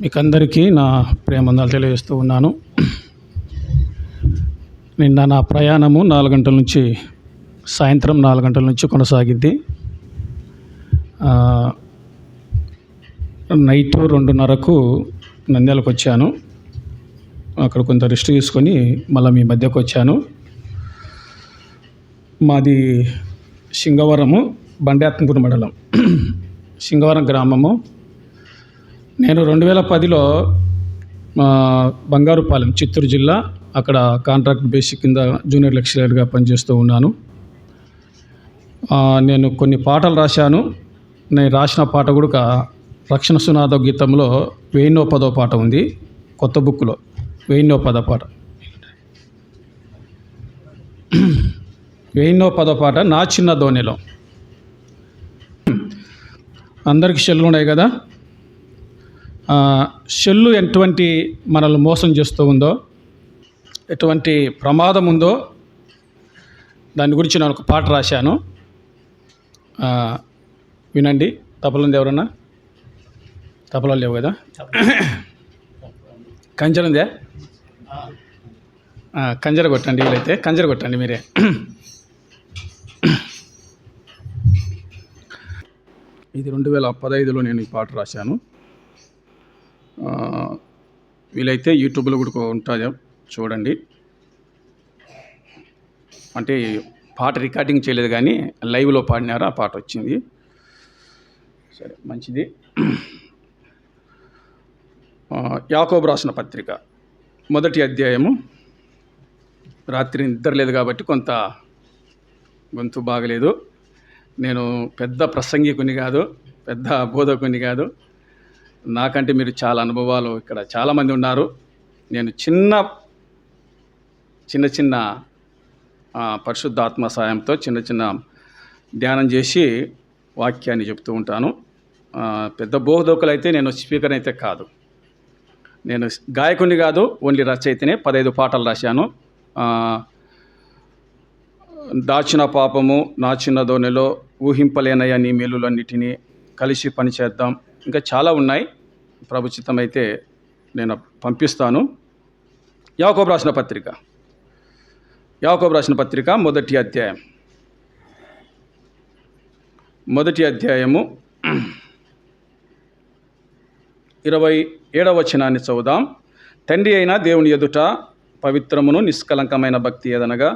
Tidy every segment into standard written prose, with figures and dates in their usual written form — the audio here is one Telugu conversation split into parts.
మీకందరికీ నా ప్రేమందాలు తెలియజేస్తూ ఉన్నాను. నిన్న నా ప్రయాణము 4 గంటల నుంచి సాయంత్రం 4 గంటల నుంచి కొనసాగింది. నైట్ 2:30కు నంద్యాలకు వచ్చాను. అక్కడ కొంత రెస్ట్ తీసుకొని మళ్ళీ మీ మధ్యకు వచ్చాను. మాది సింగవరము, బండాత్మకూరు మండలం, సింగవరం గ్రామము. నేను 2010లో బంగారుపాలెం, చిత్తూరు జిల్లా, అక్కడ కాంట్రాక్ట్ బేసిక్ కింద జూనియర్ లెక్చరర్గా పనిచేస్తూ ఉన్నాను. నేను కొన్ని పాటలు రాశాను. నేను రాసిన పాట కూడా రక్షణ సునాద గీతంలో 1010వ పాట ఉంది, కొత్త బుక్లో 1010వ పాట. 1010వ పాట నా చిన్న ధోనిలో. అందరికీ సెల్లు ఉన్నాయి కదా. సెల్లు ఎటువంటి మనల్ని మోసం చేస్తూ ఉందో, ఎటువంటి ప్రమాదం ఉందో దాని గురించి నేను ఒక పాట రాశాను. వినండి. తపలుంది ఎవరన్నా? తపలు లేవు కదా. కంజర ఉందే? కంజర కొట్టండి. వీలైతే కంజర కొట్టండి మీరే. ఇది 2015లో నేను ఈ పాట రాశాను. వీలైతే యూట్యూబ్లో కూడా ఉంటుంది, చూడండి. అంటే పాట రికార్డింగ్ చేయలేదు కానీ లైవ్లో పాడినారు, ఆ పాట వచ్చింది. సరే, మంచిది. యాకోబు రాసిన పత్రిక 1వ అధ్యాయము. రాత్రి నిద్రలేదు కాబట్టి కొంత గొంతు బాగలేదు. నేను పెద్ద ప్రసంగికుని కాదు, పెద్ద బోధకుని కాదు. నాకంటే మీరు చాలా అనుభవాలు ఇక్కడ చాలామంది ఉన్నారు. నేను చిన్న పరిశుద్ధాత్మ సాయంతో చిన్న ధ్యానం చేసి వాక్యాన్ని చెప్తూ ఉంటాను. పెద్ద బోధకులు అయితే నేను స్పీకర్ అయితే కాదు. నేను గాయకుని కాదు, ఓన్లీ రచయితనే. 15 పాటలు రాశాను. దాచిన పాపము, నా చిన్న ధోనిలో, ఊహింపలేనయ్యా నీ మేలులన్నిటినీ, కలిసి పనిచేద్దాం, ఇంకా చాలా ఉన్నాయి. ప్రభుచితం అయితే నేను పంపిస్తాను. యాకోబు రాసిన పత్రిక 1వ అధ్యాయం. 1వ అధ్యాయము 27వ వచనాన్ని చదువుదాం. తండ్రి అయిన దేవుని ఎదుట పవిత్రమును నిష్కలంకమైన భక్తి ఏదనగా,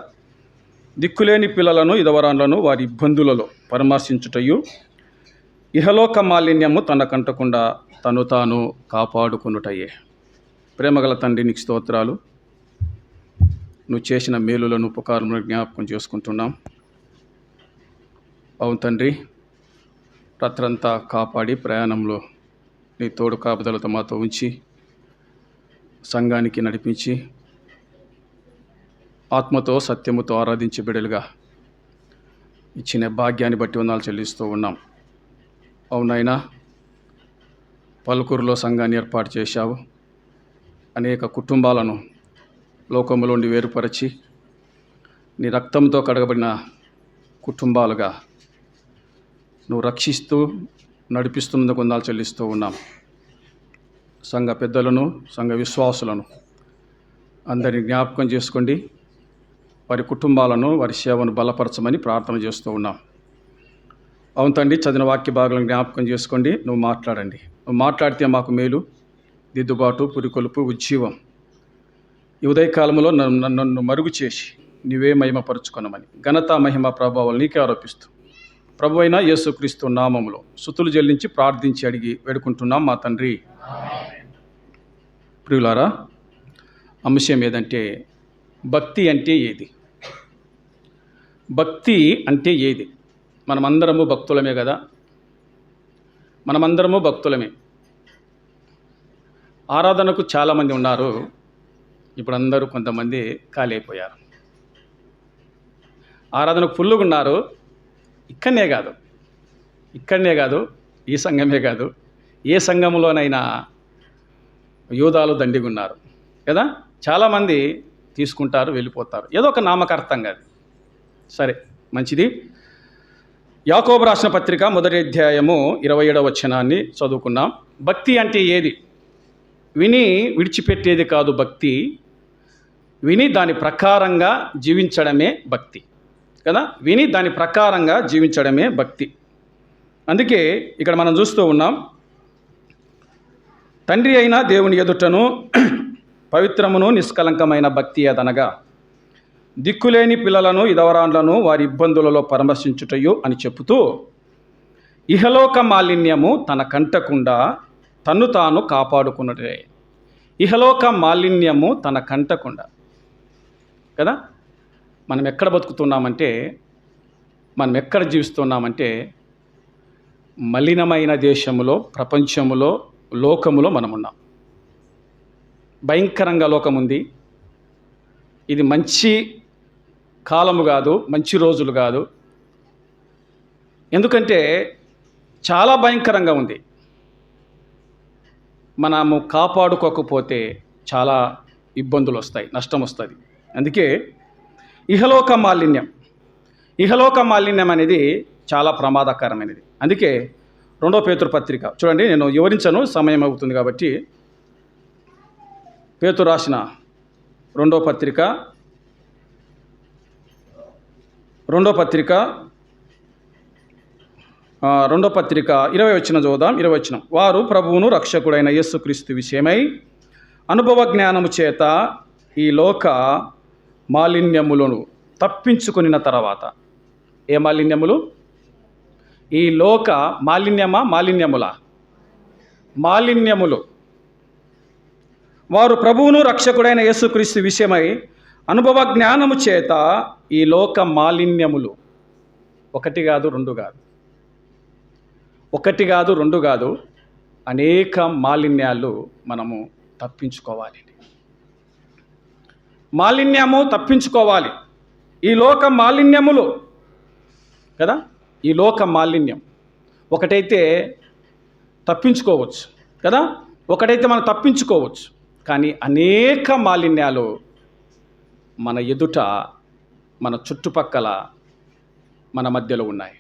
దిక్కులేని పిల్లలను, ఇదవరాన్లను వారి ఇబ్బందులలో పరామర్శించుటయు, ఇహలోక మాలిన్యము తనకంటకుండా తను తాను కాపాడుకునుటయే. ప్రేమగల తండ్రి, నీకు స్తోత్రాలు. నువ్వు చేసిన మేలులను, ఉపకారములను జ్ఞాపకం చేసుకుంటున్నాం. అవును తండ్రి, రాత్రంతా కాపాడి ప్రయాణంలో నీ తోడు కాపుదలతో మాతో ఉంచి సంఘానికి నడిపించి ఆత్మతో సత్యముతో ఆరాధించే బిడ్డలుగా ఇచ్చిన భాగ్యాన్ని బట్టి వందనాలు చెల్లిస్తూ ఉన్నాం. అవునైనా, పలుకూరులో సంఘాన్ని ఏర్పాటు చేశావు. అనేక కుటుంబాలను లోకములో నుండి వేరుపరచి నీ రక్తంతో కడగబడిన కుటుంబాలుగా నువ్వు రక్షిస్తూ నడిపిస్తున్నందుకు వందనాలు చెల్లిస్తూ ఉన్నాం. సంఘ పెద్దలను, సంఘ విశ్వాసులను అందరినీ జ్ఞాపకం చేసుకోండి. వారి కుటుంబాలను, వారి సేవను బలపరచమని ప్రార్థన చేస్తూ ఉన్నాం. అవును తండ్రి, చదివిన వాక్య భాగాలను జ్ఞాపకం చేసుకోండి. నువ్వు మాట్లాడండి. నువ్వు మాట్లాడితే మాకు మేలు, దిద్దుబాటు, పురికొలుపు, ఉజ్జీవం. ఈ ఉదయకాలంలో నన్ను మరుగు చేసి నీవే మహిమపరుచుకొనమని ఘనత, మహిమ, ప్రభావాలు నీకే ఆరోపిస్తూ ప్రభు అయిన యేసుక్రీస్తు నామములో స్తుతులు చెల్లించి ప్రార్థించి అడిగి వేడుకుంటున్నాం మా తండ్రి. ప్రియులారా, అంశం ఏదంటే భక్తి అంటే ఏది? భక్తి అంటే ఏది? మనమందరము భక్తులమే కదా. మనమందరము భక్తులమే. ఆరాధనకు చాలామంది ఉన్నారు. ఇప్పుడు అందరూ కొంతమంది ఖాళీ అయిపోయారు. ఆరాధనకు ఫుల్లుగా ఉన్నారు. ఇక్కడనే కాదు, ఈ సంఘమే కాదు, ఏ సంఘంలోనైనా యూదాలు దండిగా ఉన్నారు కదా. చాలామంది తీసుకుంటారు, వెళ్ళిపోతారు, ఏదో ఒక నామకార్థంగా. సరే, మంచిది. యాకోబు రాసిన పత్రిక 1వ అధ్యాయము 27వ వచనాన్ని చదువుకున్నాం. భక్తి అంటే ఏది? విని విడిచిపెట్టేది కాదు భక్తి, విని దాని ప్రకారంగా జీవించడమే భక్తి కదా. విని దాని ప్రకారంగా జీవించడమే భక్తి. అందుకే ఇక్కడ మనం చూస్తూ ఉన్నాం, తండ్రి అయిన దేవుని ఎదుటను పవిత్రమును నిష్కలంకమైన భక్తి అదనగా దిక్కులేని పిల్లలను ఇదవరాండ్లను వారి ఇబ్బందులలో పరామర్శించుటయు అని చెబుతూ, ఇహలోక మాలిన్యము తన కంటకుండా తన్ను తాను కాపాడుకున్నటే. ఇహలోక మాలిన్యము తన కంటకుండా కదా. మనం ఎక్కడ బతుకుతున్నామంటే, మనం ఎక్కడ జీవిస్తున్నామంటే, మలినమైన దేశములో, ప్రపంచములో, లోకములో మనం ఉన్నాం. భయంకరంగా లోకం ఉంది. ఇది మంచి కాలము కాదు, మంచి రోజులు కాదు. ఎందుకంటే చాలా భయంకరంగా ఉంది. మనము కాపాడుకోకపోతే చాలా ఇబ్బందులు వస్తాయి, నష్టం వస్తుంది. అందుకే ఇహలోక మాలిన్యం అనేది చాలా ప్రమాదకరమైనది. అందుకే 2 పేతురు పత్రిక చూడండి, నేను వివరించను, సమయం అవుతుంది కాబట్టి. పేతురు రాసిన 2వ పత్రిక 20 వచనం చదువుదాం. 20 వచనం, వారు ప్రభువును రక్షకుడైన యేసుక్రీస్తు విషయమై అనుభవ జ్ఞానము చేత ఈ లోక మాలిన్యములను తప్పించుకొనిన తర్వాత. ఏ మాలిన్యములు? ఈ లోక మాలిన్యములు. వారు ప్రభువును రక్షకుడైన యేసుక్రీస్తు విషయమై అనుభవ జ్ఞానము చేత ఈ లోక మాలిన్యములు, ఒకటి కాదు రెండు కాదు, అనేక మాలిన్యాలు మనము తప్పించుకోవాలి. తప్పించుకోవాలి. ఈ లోక మాలిన్యములు కదా. ఈ లోక మాలిన్యం ఒకటైతే తప్పించుకోవచ్చు కదా, ఒకటైతే మనం తప్పించుకోవచ్చు. కానీ అనేక మాలిన్యాలు మన ఎదుట, మన చుట్టుపక్కల, మన మధ్యలో ఉన్నాయి.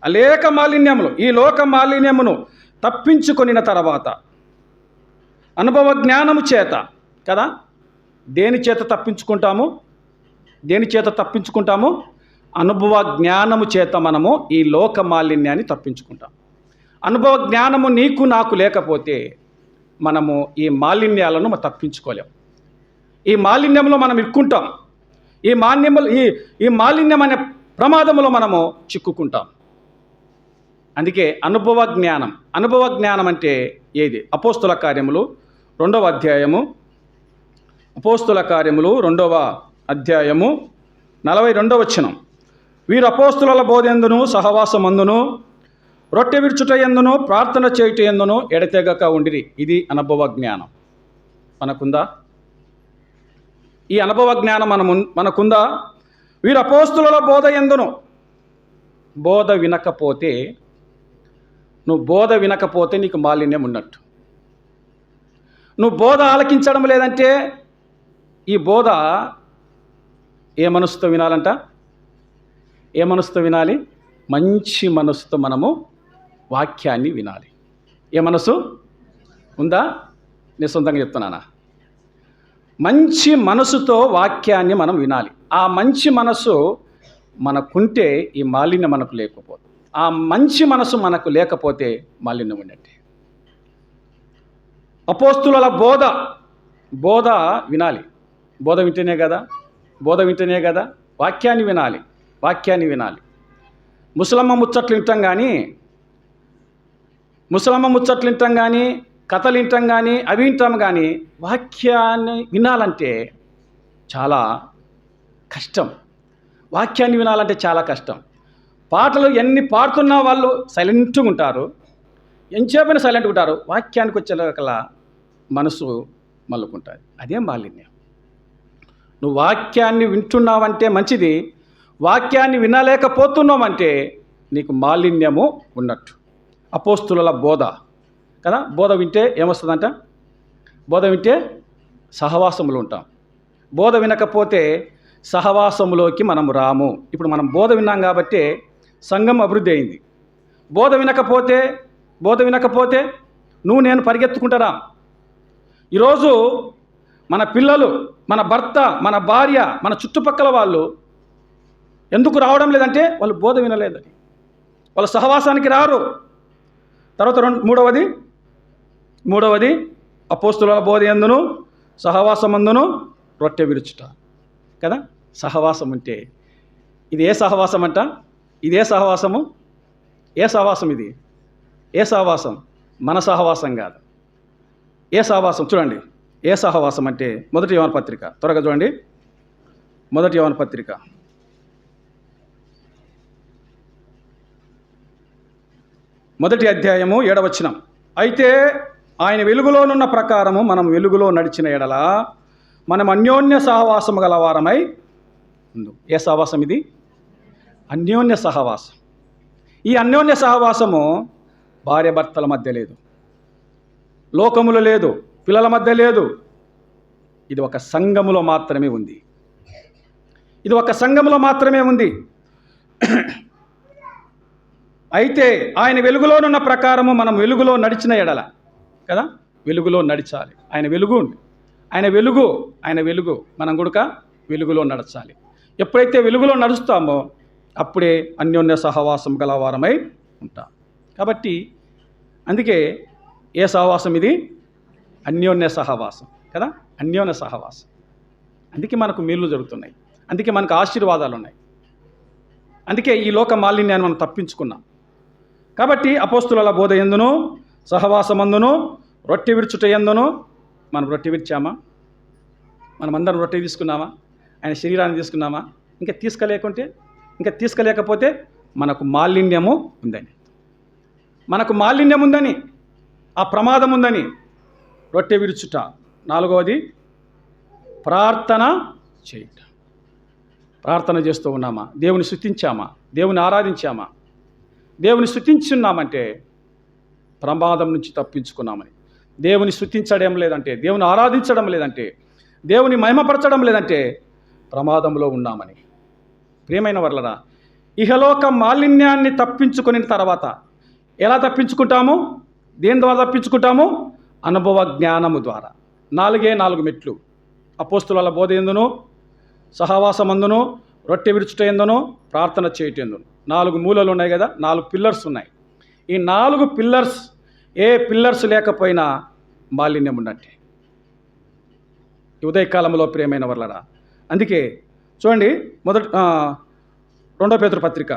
అనేక మాలిన్యములు. ఈ లోక మాలిన్యమును తప్పించుకొనిన తర్వాత అనుభవ జ్ఞానము చేత కదా. దేని చేత తప్పించుకుంటాము? అనుభవ జ్ఞానము చేత మనము ఈ లోక మాలిన్యాన్ని తప్పించుకుంటాం. అనుభవ జ్ఞానము నీకు నాకు లేకపోతే మనము ఈ మాలిన్యాలను తప్పించుకోలేము. ఈ మాలిన్యంలో మనం ఇరుక్కుంటాం. ఈ మాలిన్యం అనే ప్రమాదంలో మనము చిక్కుకుంటాం. అందుకే అనుభవ జ్ఞానం అంటే ఏది? అపోస్తుల కార్యములు 2వ అధ్యాయము 42వ వచనం, వీరు అపోస్తుల బోధయందును సహవాసమందును రొట్టె విరుచుట యందును ప్రార్థన చేయుట యందును ఎడతెగక ఉండిరి. ఇది అనుభవ జ్ఞానం. మనకుందా? ఈ అనుభవ జ్ఞానం మనకుందా? వీరు అపోస్తుల బోధయందును. బోధ వినకపోతే నీకు మాలిన్యం ఉన్నట్టు. నువ్వు బోధ ఆలకించడం లేదంటే ఈ బోధ ఏ మనసుతో వినాలంట? ఏ మనసుతో వినాలి? మంచి మనసుతో మనము వాక్యాన్ని వినాలి. ఏ మనసు ఉందా? నేను సొంతంగా చెప్తున్నానా? మంచి మనసుతో వాక్యాన్ని మనం వినాలి. ఆ మంచి మనసు మనకుంటే ఈ మాలిన్యం మనకు లేకపోతే, ఆ మంచి మనసు మనకు లేకపోతే మాలిన్యం ఉన్నట్టే. అపోస్తుల బోధ వినాలి. బోధ వింటేనే కదా వాక్యాన్ని వినాలి. ముసలమ్మ ముచ్చట్లు వింటాం కానీ కథలు వింటాం కానీ అవి వింటాం కానీ వాక్యాన్ని వినాలంటే చాలా కష్టం. పాటలు ఎన్ని పాడుతున్నా వాళ్ళు సైలెంట్గా ఉంటారు, ఎంచేపైనా సైలెంట్గా ఉంటారు. వాక్యానికి వచ్చేకల్లా మనసు మల్లుకుంటుంది. అదే మాలిన్యం. నువ్వు వాక్యాన్ని వింటున్నావంటే మంచిది, వాక్యాన్ని వినలేకపోతున్నావంటే నీకు మాలిన్యము ఉన్నట్టు. అపోస్తుల బోధ కదా. బోధ వింటే ఏమొస్తుందంట? బోధ వింటే సహవాసములు ఉంటాం. బోధ వినకపోతే సహవాసములోకి మనము రాము. ఇప్పుడు మనం బోధ విన్నాం కాబట్టి సంఘం అభివృద్ధి అయింది. బోధ వినకపోతే నువ్వు నేను పరిగెత్తుకుంటారా? ఈరోజు మన పిల్లలు, మన భర్త, మన భార్య, మన చుట్టుపక్కల వాళ్ళు ఎందుకు రావడం లేదంటే వాళ్ళు బోధ వినలేదని, వాళ్ళ సహవాసానికి రారు. తర్వాత మూడవది అపోస్తుల బోధ యందును సహవాసమందును రొట్టె విరుచుట కదా. సహవాసం అంటే ఇది ఏ సహవాసం అంట? ఇదే సహవాసము. ఏ సహవాసం ఇది? ఏ సహవాసం? మన సహవాసం కాదు. ఏ సహవాసం? చూడండి, ఏ సహవాసం అంటే మొదటి యోహాను పత్రిక, త్వరగా చూడండి. మొదటి యోహాను పత్రిక 1వ అధ్యాయము 7వ వచనం. అయితే ఆయన వెలుగులోనున్న ప్రకారము మనం వెలుగులో నడిచిన ఎడల మనం అన్యోన్య సహవాసము గలవారమై ఉండు. ఏ సహవాసం ఇది? అన్యోన్య సహవాసం. ఈ అన్యోన్య సహవాసము భార్య భర్తల మధ్య లేదు, లోకములో లేదు, పిల్లల మధ్య లేదు. ఇది ఒక సంఘములో మాత్రమే ఉంది. ఇది ఒక సంఘములో మాత్రమే ఉంది. అయితే ఆయన వెలుగులోనున్న ప్రకారము మనం వెలుగులో నడిచిన ఎడల కదా, వెలుగులో నడిచాలి. ఆయన వెలుగు మనం కూడా వెలుగులో నడచాలి. ఎప్పుడైతే వెలుగులో నడుస్తామో అప్పుడే అన్యోన్య సహవాసం గలవారమై ఉంటాం. కాబట్టి అందుకే ఏ సహవాసం ఇది? అన్యోన్య సహవాసం కదా, అన్యోన్య సహవాసం. అందుకే మనకు మేలు జరుగుతున్నాయి, అందుకే మనకు ఆశీర్వాదాలు ఉన్నాయి, అందుకే ఈ లోక మాలిన్యాన్ని మనం తప్పించుకున్నాం. కాబట్టి అపోస్తుల బోధ యందును సహవాసమందును రొట్టె విరుచుట యందును మనం రొట్టె విరిచామా? మనమందరం రొట్టె తీసుకున్నామా? ఆయన శరీరాన్ని తీసుకున్నామా? ఇంకా తీసుకోలేకపోతే మనకు మాలిన్యము ఉందని, ఆ ప్రమాదం ఉందని రొట్టె విరుచుట. 4వది ప్రార్థన చేయుట. ప్రార్థన చేస్తూ ఉన్నామా? దేవుని స్తుతించామా? దేవుని ఆరాధించామా? దేవుని స్తుతించున్నామంటే ప్రమాదం నుంచి తప్పించుకున్నామని. దేవుని స్తుతించడం లేదంటే, దేవుని ఆరాధించడం లేదంటే, దేవుని మహిమపరచడం లేదంటే ప్రమాదంలో ఉన్నామని. ప్రియమైన వర్లరా, ఇహలోక మాలిన్యాన్ని తప్పించుకుని తర్వాత ఎలా తప్పించుకుంటాము? దేని ద్వారా తప్పించుకుంటాము? అనుభవ జ్ఞానము ద్వారా. 4 మెట్లు. అపోస్తుల బోధ యందును సహవాసమందును రొట్టె విరుచుట యందును ప్రార్థన చేయుట యందును 4 మూలలు ఉన్నాయి కదా, 4 పిల్లర్స్ ఉన్నాయి. ఈ 4 పిల్లర్స్, ఏ పిల్లర్స్ లేకపోయినా మాలిన్యం ఉన్నట్టే ఈ ఉదయకాలంలో. ప్రియమైన వర్లరా, అందుకే చూడండి 2 పేతురు పత్రిక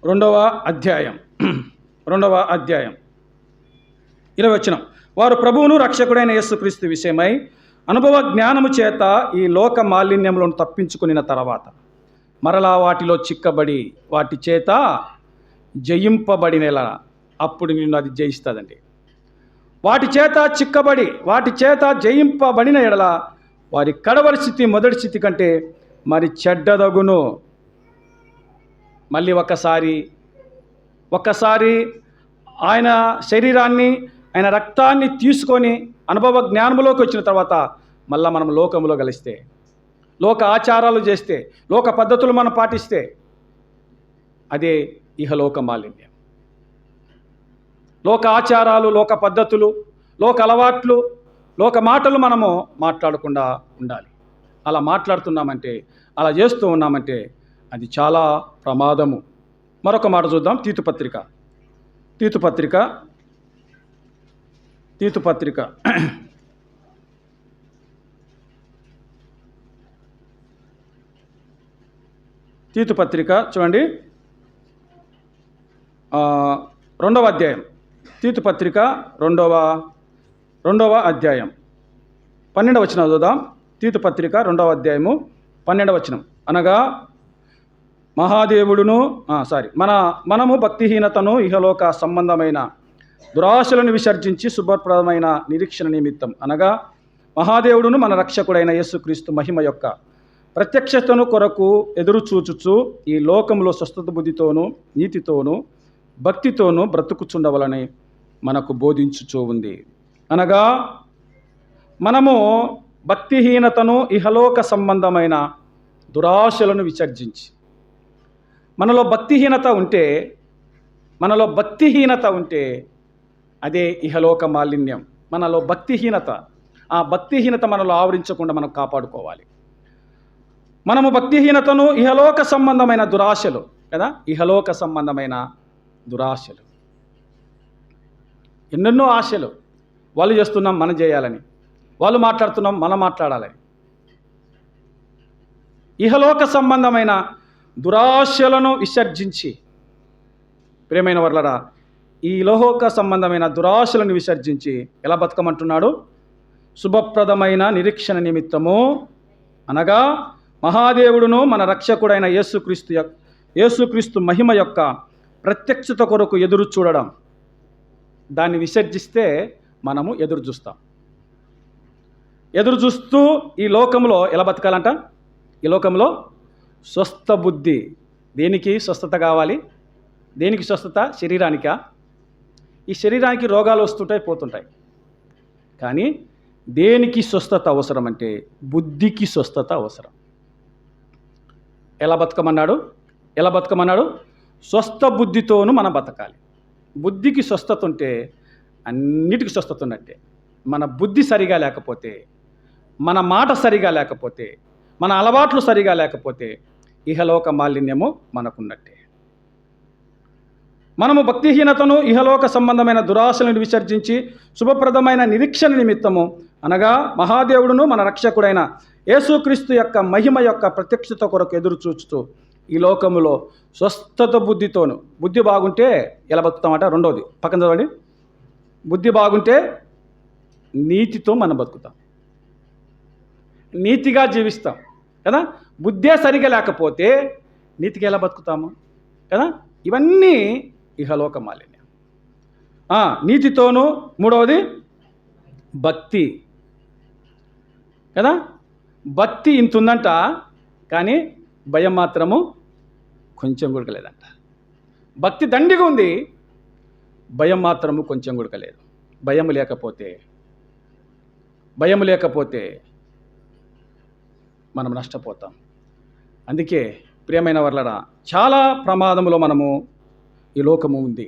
2వ అధ్యాయం 20వ వచనం. వారు ప్రభువును రక్షకుడైన యేసుక్రీస్తు విషయమై అనుభవ జ్ఞానము చేత ఈ లోక మాలిన్యములను తప్పించుకుని తర్వాత మరలా వాటిలో చిక్కబడి వాటి చేత జయింపబడినలా అప్పుడు నిన్ను అది జయిస్తుందండి. వాటి చేత చిక్కబడి వాటి చేత జయింపబడిన ఎడల వారి కడవరి స్థితి మొదటి స్థితి కంటే మరి చెడ్డదగును. మళ్ళీ ఒక్కసారి ఆయన శరీరాన్ని, ఆయన రక్తాన్ని తీసుకొని అనుభవ జ్ఞానంలోకి వచ్చిన తర్వాత మళ్ళీ మనం లోకంలో కలిస్తే, లోక ఆచారాలు చేస్తే, లోక పద్ధతులు మనం పాటిస్తే అదే ఇహలోక మాలిన్యం. లోక ఆచారాలు, లోక పద్ధతులు, లోక అలవాట్లు, లోక మాటలు మనము మాట్లాడకుండా ఉండాలి. అలా మాట్లాడుతున్నామంటే, అలా చేస్తూ ఉన్నామంటే అది చాలా ప్రమాదము. మరొక మాట చూద్దాం. తీతు పత్రిక 2వ చూడండి, 2వ అధ్యాయం. తీతు పత్రిక 2వ అధ్యాయం 12వ వచనం చూద్దాం. తీతు పత్రిక 2వ అధ్యాయము 12వ వచనం. అనగా మనము భక్తిహీనతను, ఇహలోక సంబంధమైన దురాశలను విసర్జించి శుభప్రదమైన నిరీక్షణ నిమిత్తం, అనగా మహాదేవుడును మన రక్షకుడైన యేసుక్రీస్తు మహిమ యొక్క ప్రత్యక్షతను కొరకు ఎదురు చూచుచు ఈ లోకంలో స్వస్థత బుద్ధితోనూ నీతితోనూ భక్తితోనూ బ్రతుకుచుండవలని మనకు బోధించుచూ ఉంది. అనగా మనము భక్తిహీనతను, ఇహలోక సంబంధమైన దురాశలను విసర్జించి, మనలో భక్తిహీనత ఉంటే మనలో భక్తిహీనత ఉంటే అదే ఇహలోక మాలిన్యం. మనలో భక్తిహీనత, ఆ భక్తిహీనత మనలో ఆవరించకుండా మనం కాపాడుకోవాలి. మనము భక్తిహీనతను ఇహలోక సంబంధమైన దురాశలు కదా, ఇహలోక సంబంధమైన దురాశలు, ఎన్నెన్నో ఆశలు. వాళ్ళు చేస్తున్నాం మనం చేయాలని, వాళ్ళు మాట్లాడుతున్నాం మనం మాట్లాడాలని. ఇహలోక సంబంధమైన దురాశలను విసర్జించి, ప్రియమైన వర్లరా, ఈ ఇహలోక సంబంధమైన దురాశలను విసర్జించి ఎలా బతకమంటున్నాడు? శుభప్రదమైన నిరీక్షణ నిమిత్తము, అనగా మహాదేవుడును మన రక్షకుడైన యేసుక్రీస్తు మహిమ యొక్క ప్రత్యక్షత కొరకు ఎదురు చూడడం. దాన్ని విసర్జిస్తే మనము ఎదురు చూస్తాం. ఎదురు చూస్తూ ఈ లోకంలో ఎలా బతకాలంట? ఈ లోకంలో స్వస్థ బుద్ధి. దేనికి స్వస్థత కావాలి? దేనికి స్వస్థత? శరీరానికా? ఈ శరీరానికి రోగాలు వస్తుంటాయి, పోతుంటాయి. కానీ దేనికి స్వస్థత అవసరం అంటే బుద్ధికి స్వస్థత అవసరం. ఎలా బతకమన్నాడు? స్వస్థ బుద్ధితోనూ మనం బతకాలి. బుద్ధికి స్వస్థత ఉంటే అన్నిటికీ స్వస్థత ఉన్నట్టే. మన బుద్ధి సరిగా లేకపోతే, మన మాట సరిగా లేకపోతే, మన అలవాట్లు సరిగా లేకపోతే ఇహలోక మాలిన్యము మనకున్నట్టే. మనము భక్తిహీనతను, ఇహలోక సంబంధమైన దురాశలను విసర్జించి శుభప్రదమైన నిరీక్షణ నిమిత్తము, అనగా మహాదేవుడును మన రక్షకుడైన యేసుక్రీస్తు యొక్క మహిమ యొక్క ప్రత్యక్షత కొరకు ఎదురు చూస్తూ ఈ లోకములో స్వస్థత బుద్ధితోను. బుద్ధి బాగుంటే ఎలా బతుకుతామట? రెండవది పక్కన చదవండి. బుద్ధి బాగుంటే నీతితో మనం బతుకుతాం, నీతిగా జీవిస్తాం కదా. బుద్ధే సరిగా లేకపోతే నీతిగా ఎలా బతుకుతాము కదా. ఇవన్నీ ఇహలోక మాలిన్యం. నీతితోనూ, మూడవది భక్తి కదా. భక్తి ఇంత ఉందంట, కానీ భయం మాత్రము కొంచెం గుడకలేదంట. భక్తి దండిగా ఉంది, భయం మాత్రము కొంచెం గుడకలేదు. భయం లేకపోతే మనం నష్టపోతాం. అందుకే ప్రియమైన వర్లరా, చాలా ప్రమాదములో మనము ఈ లోకము ఉంది.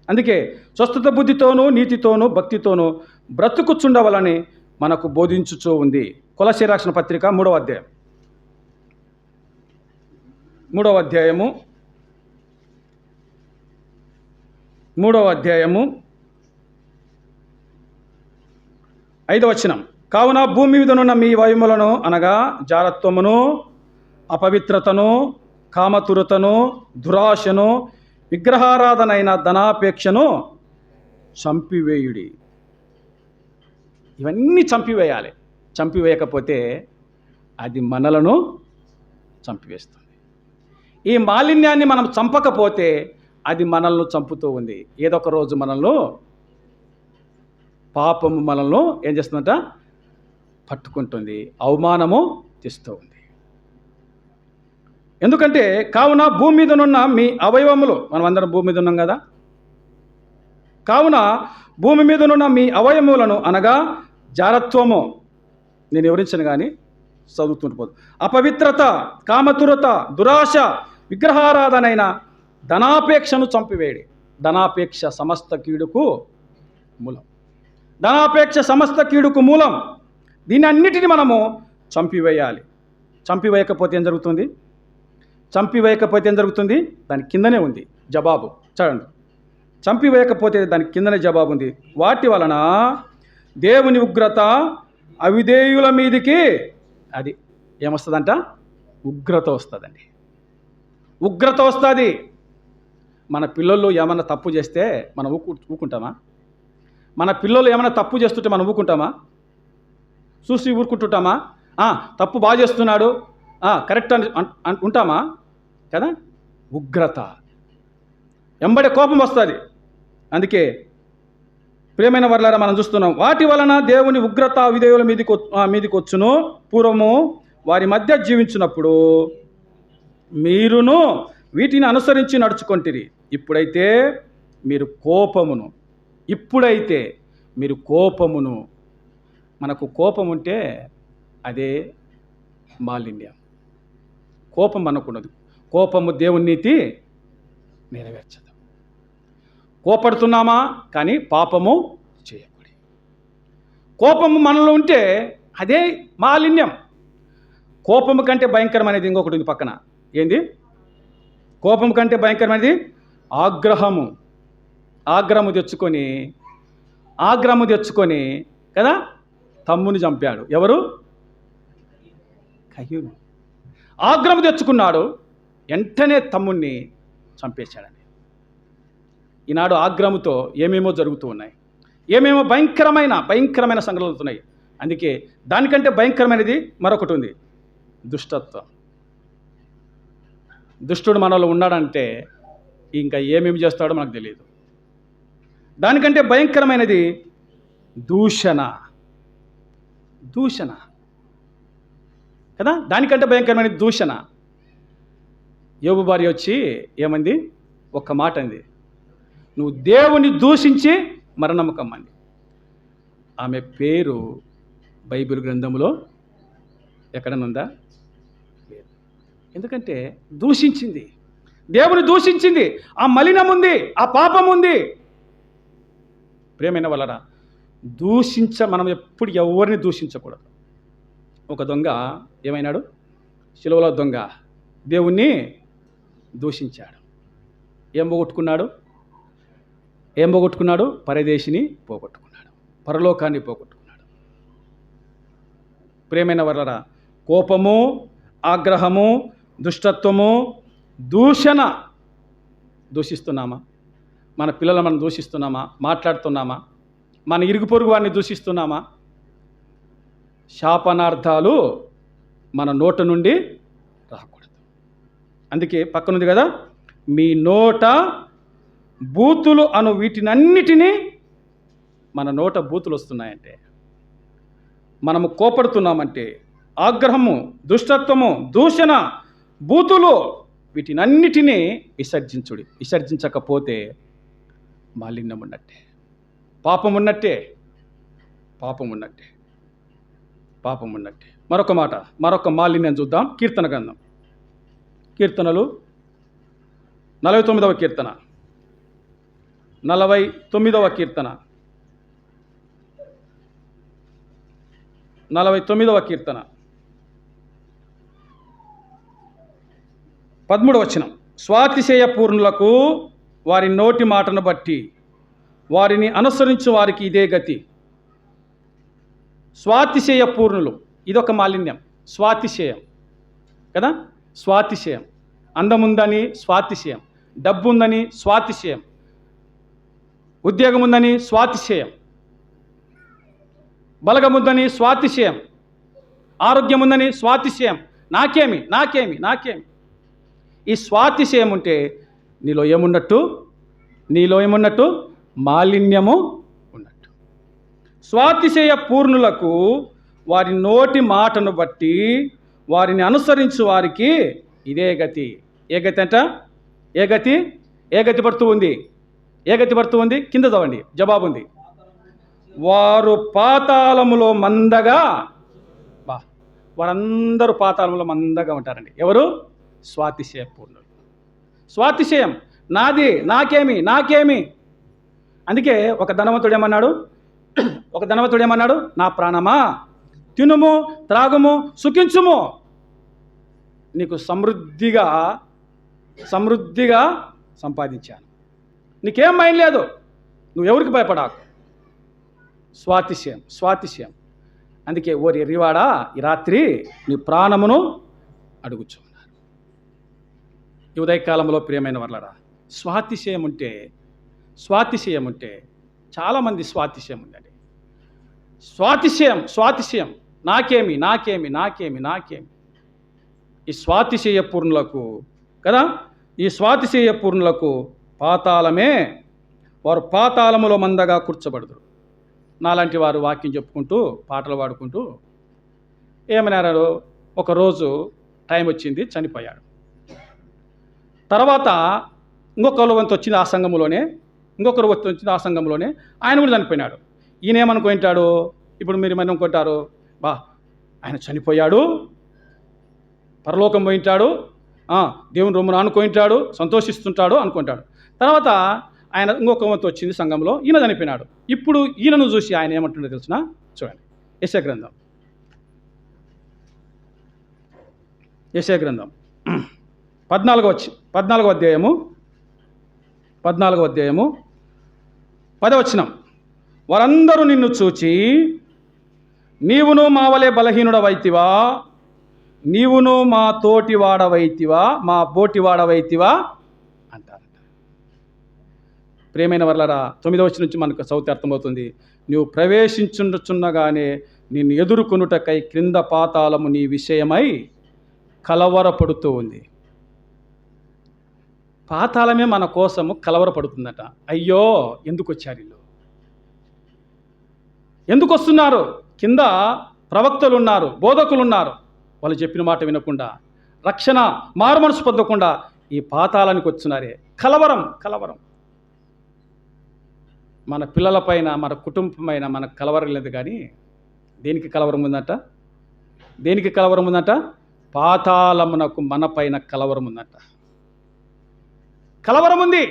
అందుకే స్వస్థత బుద్ధితోనూ, నీతితోనూ, భక్తితోనూ బ్రతుకుచుండవలని మనకు బోధించుచూ ఉంది. కొలస్సీ రాసిన పత్రిక 3వ అధ్యాయము 5వ వచనం. కావున భూమి మీదనున్న మీ వయములను, అనగా జారత్వమును, అపవిత్రతను, కామతురతను, దురాశను, విగ్రహారాధనైన ధనాపేక్షను చంపివేయుడి. ఇవన్నీ చంపివేయాలి. చంపివేయకపోతే అది మనలను చంపివేస్తుంది. ఈ మాలిన్యాన్ని మనం చంపకపోతే అది మనల్ని చంపుతూ ఉంది. ఏదో ఒక రోజు పాపము మనల్ని ఏం చేస్తుందంట? పట్టుకుంటుంది, అవమానము తెస్తూ ఉంది. ఎందుకంటే కావున భూమి మీదనున్న మీ అవయవములు, మనం అందరం భూమి మీద ఉన్నాం కదా. కావున భూమి మీదనున్న మీ అవయములను, అనగా జారత్వము, నేను వివరించను కానీ చదువుతుండిపోదు, అపవిత్రత, కామతురత, దురాశ, విగ్రహారాధనైన ధనాపేక్షను చంపివేయడి. ధనాపేక్ష సమస్త కీడుకు మూలం. ధనాపేక్ష సమస్త కీడుకు మూలం. దీన్ని అన్నిటిని మనము చంపివేయాలి. చంపివేయకపోతే ఏం జరుగుతుంది? దాని కిందనే ఉంది జవాబు. చూడండి, చంపివేయకపోతే దాని కిందనే జవాబు ఉంది. వాటి వలన దేవుని ఉగ్రత అవిధేయుల మీదికి, అది ఏమొస్తుందంట? ఉగ్రత వస్తుందండి. ఉగ్రత వస్తుంది. మన పిల్లలు ఏమన్నా తప్పు చేస్తే మనం ఊకుంటామా? మన పిల్లలు ఏమైనా తప్పు చేస్తుంటే మనం ఊకుంటామా? చూసి ఊరుకుంటుంటామా? తప్పు బాగా చేస్తున్నాడు, కరెక్ట్ అని ఉంటామా కదా. ఉగ్రత, ఎంబడే కోపం వస్తుంది. అందుకే ప్రియమైన వర్లారా, మనం చూస్తున్నాం, వాటి వలన దేవుని ఉగ్రత విధేయుల మీదికి వచ్చును. పూర్వము వారి మధ్య జీవించినప్పుడు మీరును వీటిని అనుసరించి నడుచుకొంటిరి. ఇప్పుడైతే మీరు కోపమును, మనకు కోపం ఉంటే అదే మాలిన్యం. కోపం మనకున్నది. కోపము దేవుని నీతి నెరవేర్చదు. కోపడుతున్నామా కానీ పాపము చేయకూడదు. కోపము మనలో ఉంటే అదే మాలిన్యం. కోపము కంటే భయంకరమైనది ఇంకొకటి ఉంది పక్కన. ఏంది? కోపము కంటే భయంకరమైనది ఆగ్రహము. ఆగ్రహము తెచ్చుకొని కదా తమ్ముని చంపాడు. ఎవరు? కయ్యూను. ఆగ్రహము తెచ్చుకున్నాడు, వెంటనే తమ్ముణ్ణి చంపేశాడని. ఈనాడు ఆగ్రహముతో ఏమేమో జరుగుతూ ఉన్నాయి, ఏమేమో భయంకరమైన సంఘటనలు అవుతున్నాయి. అందుకే దానికంటే భయంకరమైనది మరొకటి ఉంది, దుష్టత్వం. దుష్టుడు మనలో ఉన్నాడంటే ఇంకా ఏమేమి చేస్తాడో మనకు తెలియదు. దానికంటే భయంకరమైనది దూషణ కదా. దానికంటే భయంకరమైనది దూషణ. యోబు భార్య వచ్చి ఏమంది? ఒక్క మాట అంది, నువ్వు దేవుని దూషించి మరణము కమ్మంది. ఆమె పేరు బైబిల్ గ్రంథంలో ఎక్కడనుందా? లేదు. ఎందుకంటే దూషించింది, దేవుని దూషించింది. ఆ మలినం ఉంది, ఆ పాపం ఉంది. ప్రియమైన వాళ్ళరా, మనం ఎప్పుడు ఎవరిని దూషించకూడదు. ఒక దొంగ ఏమైనాడు? శిలువలో దొంగ దేవుణ్ణి దూషించాడు. ఏం పోగొట్టుకున్నాడు? పరదేశిని పోగొట్టుకున్నాడు, పరలోకాన్ని పోగొట్టుకున్నాడు. ప్రియమైన వాళ్ళరా, కోపము, ఆగ్రహము, దుష్టత్వము, దూషిస్తున్నామా? మన పిల్లలను మనం దూషిస్తున్నామా? మాట్లాడుతున్నామా? మన ఇరుగు పొరుగు వారిని దూషిస్తున్నామా? శాపనార్థాలు మన నోట నుండి రాకూడదు. అందుకే పక్కనుంది కదా, మీ నోట బూతులు అను వీటినన్నిటినీ. మన నోట బూతులు వస్తున్నాయంటే, మనము కోపడుతున్నామంటే, ఆగ్రహము, దుష్టత్వము, దూషణ, బూతులు వీటినన్నిటినీ విసర్జించకపోతే మాలిన్యం ఉన్నట్టే, పాపం ఉన్నట్టే. మరొక మాలిన్యం చూద్దాం. కీర్తన గ్రంథం, కీర్తనలు 49వ కీర్తన, 49వ కీర్తన, 49వ కీర్తన 13వ వచనం. స్వాతిశయ పూర్ణులకు వారి నోటి మాటను బట్టి వారిని అనుసరించు వారికి ఇదే గతి. స్వాతిశయ పూర్ణులు, ఇదొక మాలిన్యం. స్వాతిశయం కదా, స్వాతిశయం. అందముందని స్వాతిశయం, డబ్బు ఉందని స్వాతిశయం, ఉద్యోగం ఉందని స్వాతిశయం, బలగముందని స్వాతిశయం, ఆరోగ్యం ఉందని స్వాతిశయం. నాకేమి. ఈ స్వాతిశయం ఉంటే నీలో ఏమున్నట్టు? మాలిన్యము ఉన్నట్టు. స్వాతిశయ పూర్ణులకు వారి నోటి మాటను బట్టి వారిని అనుసరించు వారికి ఇదే గతి. ఏ గతి అంట? ఏ గతి పడుతూ ఉంది? కింద చదవండి, జవాబు ఉంది. వారు పాతాళములో మందగా, వారందరూ పాతాళములో మందగా ఉంటారండి. ఎవరు? స్వాతిశయ పూర్ణులు. స్వాతిశయం, నాది, నాకేమి. అందుకే ఒక ధనవంతుడు ఏమన్నాడు? నా ప్రాణమా, తినుము, త్రాగుము, సుఖించుము, నీకు సమృద్ధిగా సంపాదించాను, నీకేం మైండ్ లేదు, నువ్వు ఎవరికి భయపడాకు. స్వాతిశయం. అందుకే ఓరి ఎర్రివాడా, ఈ రాత్రి నీ ప్రాణమును అడుగుచున్నారు. ఈ ఉదయకాలంలో ప్రియమైన వాళ్ళరా, స్వాతిశయం ఉంటే చాలామంది స్వాతిశయం ఉందండి. స్వాతిశయం, నాకేమి. ఈ స్వాతిశయ పూర్ణులకు కదా, ఈ స్వాతిశయ పూర్ణులకు పాతాళమే, వారు పాతాళములో మందగా కూర్చోబడదురు. నాలాంటి వారు వాక్యం చెప్పుకుంటూ, పాటలు పాడుకుంటూ ఏమన్నారు? ఒకరోజు టైం వచ్చింది, చనిపోయాడు. తర్వాత ఇంకొకరు వంతు వచ్చింది ఆ సంఘంలోనే, ఆయన కూడా చనిపోయినాడు. ఈయన ఏమనుకుంటాడు? ఇప్పుడు మీరు ఏమని అనుకుంటారు? ఆయన చనిపోయాడు, పరలోకం పోయింటాడు, దేవుని రొమ్మును అనుకుంటాడు, సంతోషిస్తుంటాడు అనుకుంటాడు. తర్వాత ఆయన ఇంకొక వంతు వచ్చింది సంఘంలో, ఈయన చనిపోయినాడు. ఇప్పుడు ఈయనను చూసి ఆయన ఏమంటుండో తెలిసిన చూడండి. యెషయా గ్రంథం 14వ అధ్యాయము 10వ వచనం. వారందరూ నిన్ను చూచి నీవును మా వలె బలహీనుడవైతివా, నీవును మా తోటివాడవైతివా, మా బోటివాడవైతివా అంటారంట. ప్రియమైన వర్లరా, 9వ వచనం నుంచి మనకు చదివితే అర్థమవుతుంది. నువ్వు ప్రవేశించుచున్నగానే నిన్ను ఎదుర్కొనుటకై క్రింద పాతాళము నీ విషయమై కలవరపడుతూ ఉంది. పాతాళమే మన కోసము కలవరపడుతుందట. అయ్యో, ఎందుకు వచ్చారు వీళ్ళు, ఎందుకు వస్తున్నారు? కింద ప్రవక్తలు ఉన్నారు, బోధకులు ఉన్నారు, వాళ్ళు చెప్పిన మాట వినకుండా, రక్షణ మారుమనసు పొందకుండా ఈ పాతాళానికి వచ్చినారే. కలవరం మన పిల్లలపైన, మన కుటుంబమైన మనకు కలవరం లేదు. కానీ దేనికి కలవరం ఉందంట? పాతాళమునకు మన పైన కలవరం ఉందంట. కలవరం ఉంది.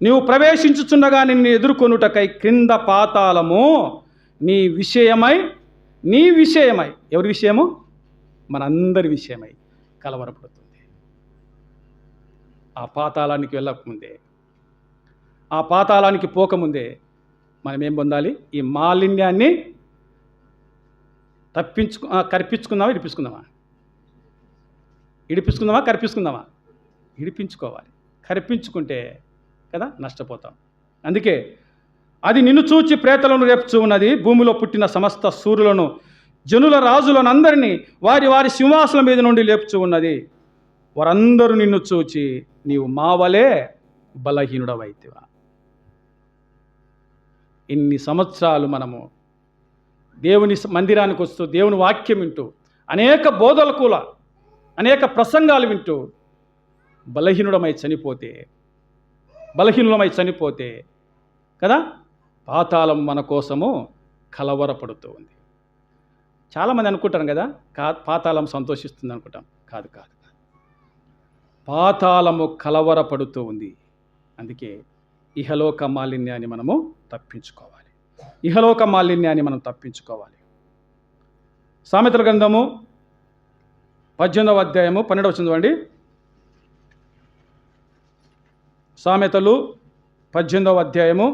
నీవు ప్రవేశించుచున్నగా నిన్ను ఎదుర్కొనుటకై క్రింద పాతాళము నీ విషయమై ఎవరి విషయము? మనందరి విషయమై కలవరపడుతుంది. ఆ పాతాళానికి వెళ్ళకముందే, ఆ పాతాళానికి పోకముందే మనం ఏం పొందాలి? ఈ మాలిన్యాన్ని కరిపించుకుందామా? ఇడిపించుకోవాలి. కరిపించుకుంటే కదా నష్టపోతాం. అందుకే అది నిన్ను చూచి ప్రేతలను రేపుచూ ఉన్నది. భూమిలో పుట్టిన సమస్త సూర్యులను, జనుల రాజులను అందరినీ వారి వారి సింహాసనం మీద నుండి లేపుచూ ఉన్నది. వారందరూ నిన్ను చూచి నీవు మావలే బలహీనుడవైతివా. ఇన్ని సంవత్సరాలు మనము దేవుని మందిరానికి వస్తూ, దేవుని వాక్యం వింటూ, అనేక బోధలకుల అనేక ప్రసంగాలు వింటూ బలహీనులమై చనిపోతే కదా పాతాళం మన కోసము కలవరపడుతూ ఉంది. చాలామంది అనుకుంటారు కదా, పాతాళం సంతోషిస్తుంది అనుకుంటాం. కాదు. పాతాళము కలవరపడుతూ ఉంది. అందుకే ఇహలోక మాలిన్యాన్ని మనము తప్పించుకోవాలి. సామెతల గ్రంథము 18వ అధ్యాయము 12వ వచనం చదవండి. సామెతలు 18వ అధ్యాయము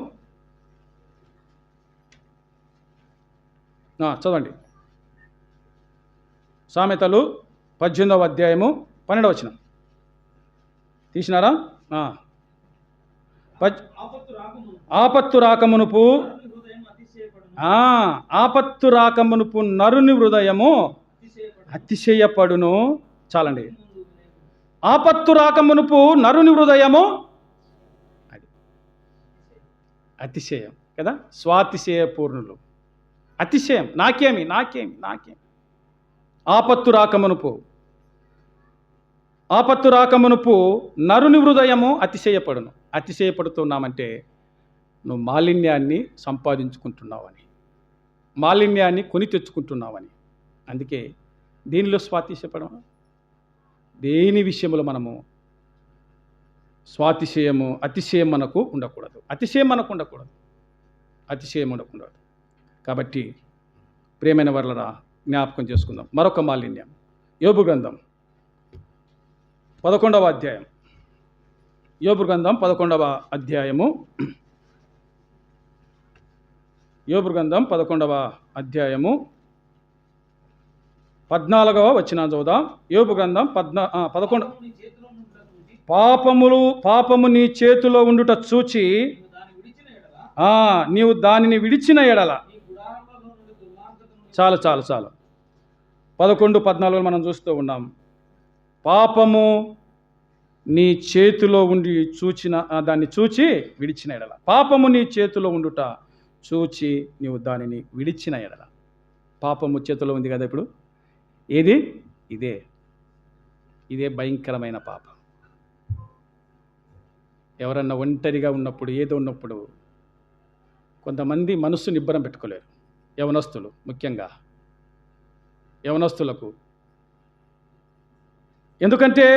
చదవండి. సామెతలు 18వ అధ్యాయము 12వ వచనం తీసినారా? ఆపత్తు రాకమునుపు నరుని హృదయము అతిశయపడును. చాలండి. ఆపత్తు రాకమునుపు నరుని హృదయము, అతిశయం కదా, స్వాతిశయ పూర్ణులు. అతిశయం, నాకేమి. ఆపత్తు రాకమునుపు నరుని హృదయము అతిశయపడుతున్నామంటే నువ్వు మాలిన్యాన్ని సంపాదించుకుంటున్నావని, మాలిన్యాన్ని కొని తెచ్చుకుంటున్నావని. అందుకే దీనిలో స్వాతిశయపడము, దేని విషయంలో మనము అతిశయం మనకు ఉండకూడదు. కాబట్టి ప్రియమైన వర్లరా, జ్ఞాపకం చేసుకుందాం మరొక మాలిన్యం. యోబు గ్రంథం 11వ అధ్యాయం. యోబు గ్రంథం 11వ అధ్యాయము 14వ వచనం చదువుదాం. యోబు గ్రంథం 11. పాపము నీ చేతిలో ఉండుట చూచి నీవు దానిని విడిచిన ఎడల. చాలు 11-14 మనం చూస్తూ ఉన్నాం. పాపము నీ చేతిలో ఉండి దాన్ని చూచి విడిచిన ఎడల. పాపము నీ చేతిలో ఉండుట చూచి నీవు దానిని విడిచిన ఎడల. పాపము చేతిలో ఉంది కదా ఇప్పుడు. ఏది? ఇదే భయంకరమైన పాపం. ఎవరన్నా ఒంటరిగా ఉన్నప్పుడు, ఏదో ఉన్నప్పుడు కొంతమంది మనస్సు నిబ్బరం పెట్టుకోలేరు. యవనస్తులు, ముఖ్యంగా యవనస్తులకు. ఎందుకంటే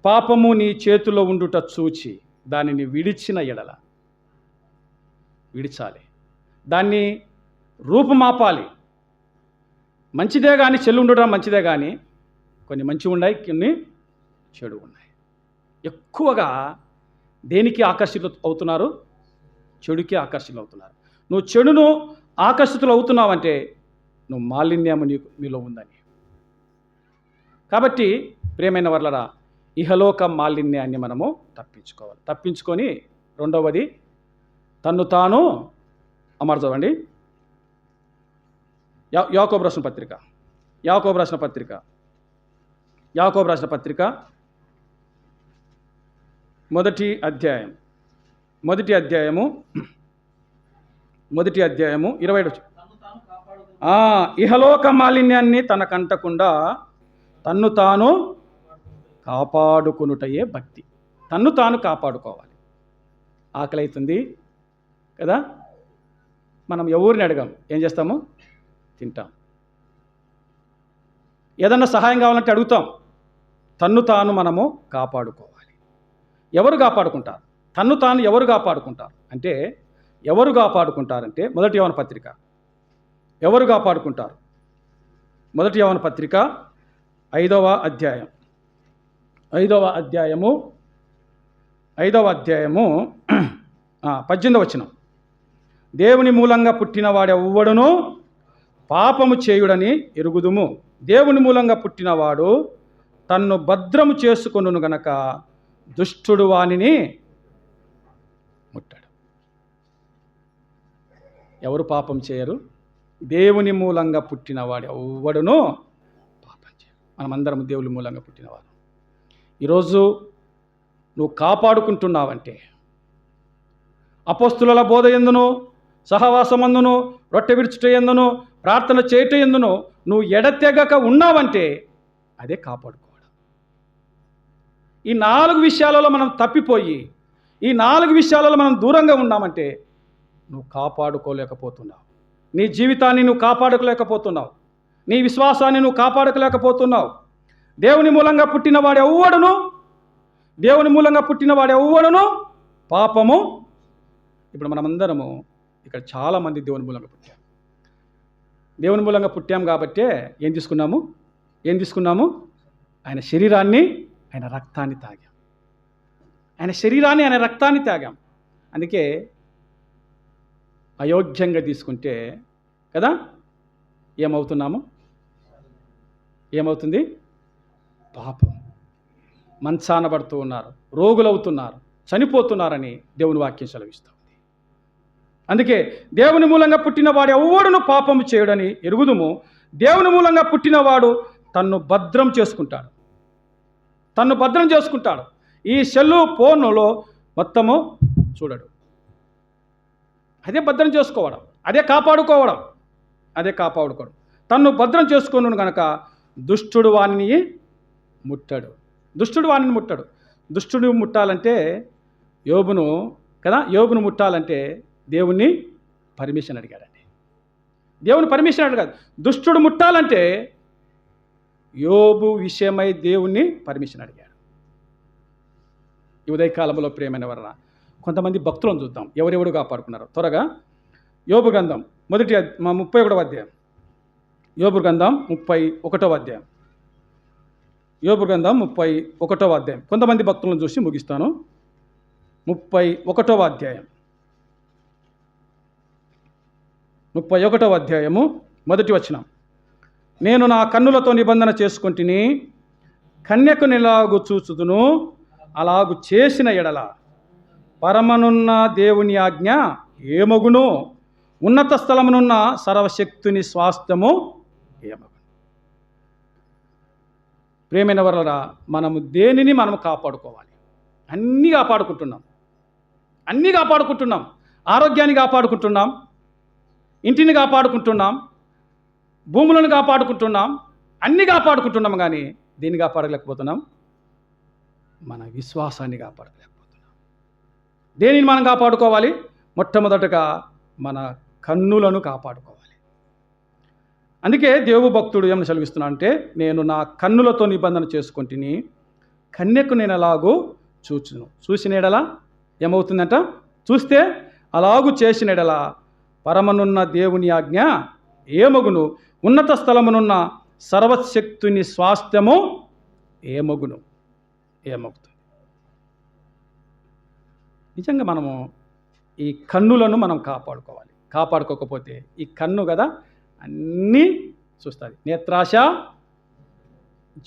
పాపము నీ చేతిలో ఉండుట చూచి దానిని విడిచిన ఎడల విడిచాలి, దాన్ని రూపుమాపాలి. మంచిదే కానీ చెల్లు ఉండడం మంచిదే కానీ కొన్ని మంచి ఉన్నాయి, కొన్ని చెడు ఉన్నాయి. ఎక్కువగా దేనికి ఆకర్షితులు అవుతున్నారు? చెడుకి ఆకర్షితులు అవుతున్నారు. నువ్వు చెడును ఆకర్షితులు అవుతున్నావంటే నువ్వు మాలిన్యము నీలో ఉందని. కాబట్టి ప్రియమైన వర్లరా, ఇహలోక మాలిన్యాన్ని మనము తప్పించుకోవాలి. తప్పించుకొని రెండవది తన్ను తాను చదవండి. యాకోబు రాసిన పత్రిక మొదటి అధ్యాయము 27. ఇహలోక మాలిన్యాన్ని తనకంటకుండా తన్ను తాను కాపాడుకొనుటయే భక్తి. తన్ను తాను కాపాడుకోవాలి. ఆకలి అవుతుంది కదా, మనం ఎవరిని అడగం, ఏం చేస్తాము? తింటాం. ఏదన్నా సహాయం కావాలంటే అడుగుతాం. తన్ను తాను మనము కాపాడుకోవాలి. ఎవరు కాపాడుకుంటారు? తన్ను తాను ఎవరు కాపాడుకుంటారు అంటే, ఎవరు కాపాడుకుంటారంటే మొదటి యోహాను పత్రిక ఎవరు కాపాడుకుంటారు? మొదటి యోహాను పత్రిక 5వ అధ్యాయము 18వ వచనం. దేవుని మూలంగా పుట్టినవాడెవ్వడును పాపము చేయుడని ఎరుగుదుము. దేవుని మూలంగా పుట్టినవాడు తన్ను భద్రము చేసుకొనును గనక దుష్టుడు వానిని ముట్టాడు. ఎవరు పాపం చేయరు? దేవుని మూలంగా పుట్టినవాడు ఎవ్వడును పాపం చేయరు. మనమందరం దేవుని మూలంగా పుట్టినవాడు. ఈరోజు నువ్వు కాపాడుకుంటున్నావంటే, అపోస్తుల బోధ ఎందును, సహవాసమందును, రొట్టె విడుచుట ఎందును, ప్రార్థన చేయట ఎందును నువ్వు ఎడతెగక ఉన్నావంటే అదే కాపాడుకోవడం. ఈ 4 విషయాలలో మనం తప్పిపోయి, ఈ 4 విషయాలలో మనం దూరంగా ఉన్నామంటే నువ్వు కాపాడుకోలేకపోతున్నావు. నీ జీవితాన్ని నువ్వు కాపాడుకోలేకపోతున్నావు. నీ విశ్వాసాన్ని నువ్వు కాపాడుకోలేకపోతున్నావు. దేవుని మూలంగా పుట్టినవాడు ఎవ్వడును పాపము. ఇప్పుడు మనమందరము ఇక్కడ చాలామంది దేవుని మూలంగా పుట్టాం. దేవుని మూలంగా పుట్టాం కాబట్టే ఏం తీసుకున్నాము? ఆయన శరీరాన్ని, ఆయన రక్తాన్ని తాగాం. అందుకే అయోగ్యంగా తీసుకుంటే కదా ఏమవుతుంది? పాపం. మంచాన పడుతూ ఉన్నారు, రోగులవుతున్నారు, చనిపోతున్నారని దేవుని వాక్యం సెలవిస్తుంది. అందుకే దేవుని మూలంగా పుట్టినవాడు ఎవ్వడును పాపము చేయుడని ఎరుగుదుము. దేవుని మూలంగా పుట్టినవాడు తన్ను భద్రం చేసుకుంటాడు. ఈ సెల్లు ఫోన్లో మొత్తము చూడడు. అదే భద్రం చేసుకోవడం, అదే కాపాడుకోవడం. తన్ను భద్రం చేసుకొనును గనక దుష్టుడు వానిని ముట్టడు. దుష్టుడు ముట్టాలంటే యోబును ముట్టాలంటే దేవుణ్ణి పర్మిషన్ అడిగాడండి. దుష్టుడు ముట్టాలంటే యోబు విషయమై దేవుణ్ణి పర్మిషన్ అడిగాడు. ఈ ఉదయకాలంలో ప్రియమైన వలన కొంతమంది భక్తులను చూద్దాం, ఎవరెవరు కాపాడుకున్నారు. త్వరగా యోబు గ్రంథం 31వ అధ్యాయం. యోబు గ్రంథం 31వ అధ్యాయం. కొంతమంది భక్తులను చూసి ముగిస్తాను. 31వ అధ్యాయము మొదటి వచనం. నేను నా కన్నులతో నిబంధన చేసుకొంటిని, కన్యకుని ఎలాగు చూచుదును, అలాగు చేసిన ఎడల పరమనున్న దేవుని ఆజ్ఞ ఏమగును, ఉన్నత స్థలమునున్న సర్వశక్తుని స్వాస్థ్యము ఏమగును. ప్రియమైన వలరా, మనము దేనిని మనము కాపాడుకోవాలి? అన్నీ కాపాడుకుంటున్నాం. ఆరోగ్యాన్ని కాపాడుకుంటున్నాం, ఇంటిని కాపాడుకుంటున్నాం, భూములను కాపాడుకుంటున్నాం, అన్నీ కాపాడుకుంటున్నాం. కానీ దేన్ని కాపాడలేకపోతున్నాం? మన విశ్వాసాన్ని కాపాడలేకపోతున్నాం. దేనిని మనం కాపాడుకోవాలి? మొట్టమొదటగా మన కన్నులను కాపాడుకోవాలి. అందుకే దేవు భక్తుడు ఏమని సెలవిస్తున్నా అంటే, నేను నా కన్నులతో నిబంధన చేసుకొంటిని, కన్యకు నేను ఎలాగూ చూచును. చూసిన ఎడల ఏమవుతుందంట? చూస్తే అలాగు చేసినడలా పరమనున్న దేవుని ఆజ్ఞ ఏమగును, ఉన్నత స్థలమునున్న సర్వశక్తుని స్వాస్థ్యము ఏమగును. ఏమవుతుంది? నిజంగా మనము ఈ కన్నులను మనం కాపాడుకోవాలి. కాపాడుకోకపోతే ఈ కన్ను కదా అన్నీ చూస్తుంది. నేత్రాశ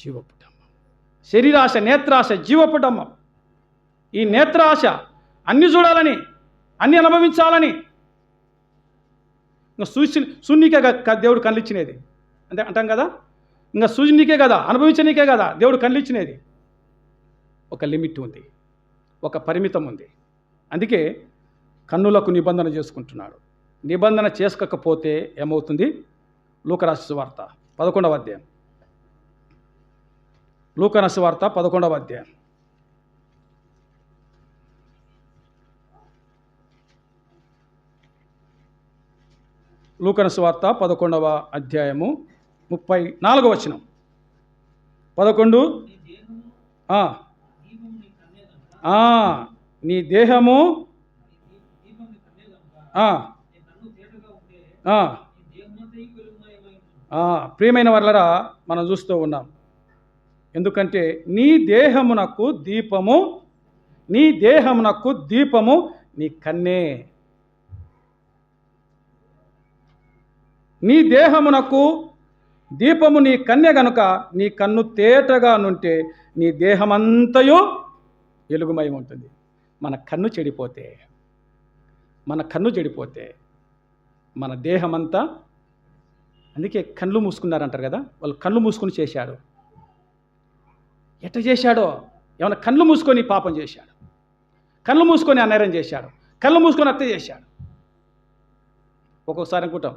జీవపుటమ్మం, శరీరాశ, నేత్రాశ, జీవపుటమ్మం. ఈ నేత్రాశ అన్ని చూడాలని, అన్ని అనుభవించాలని. ఇంకా శూన్యకే దేవుడు కళ్ళు ఇచ్చినది అంటే అంటాం కదా. ఇంకా శూన్యకే కదా, అనుభవించనీకే కదా దేవుడు కళ్ళు ఇచ్చినది. ఒక లిమిట్ ఉంది, ఒక పరిమితం ఉంది. అందుకే కన్నులకు నిబంధన చేసుకుంటున్నాడు. నిబంధన చేసుకోకపోతే ఏమవుతుంది? లూకాసు సువార్త 11వ అధ్యాయం. లూకాసు సువార్త 11వ అధ్యాయం. లూకాసు సువార్త 11వ అధ్యాయము 34వ వచనం. 11. నీ దేహము ప్రియమైన వర్లరా మనం చూస్తూ ఉన్నాం. ఎందుకంటే నీ దేహమునకు దీపము, నీ దేహమునకు దీపము నీ కన్నే. నీ దేహమునకు దీపము నీ కన్య గనుక నీ కన్ను తేటగా నుంటే నీ దేహమంతయు వెలుగుమై ఉంటుంది. మన కన్ను చెడిపోతే మన దేహమంతా, అందుకే కళ్ళు మూసుకున్నారంటారు కదా, వాళ్ళు కళ్ళు మూసుకొని చేశాడు. ఎట్ట చేశాడో? ఏమన్నా కళ్ళు మూసుకొని పాపం చేశాడు, కళ్ళు మూసుకొని అన్యాయం చేశాడు, కళ్ళు మూసుకొని హత్య చేశాడు. ఒక్కొక్కసారి అనుకుంటాం,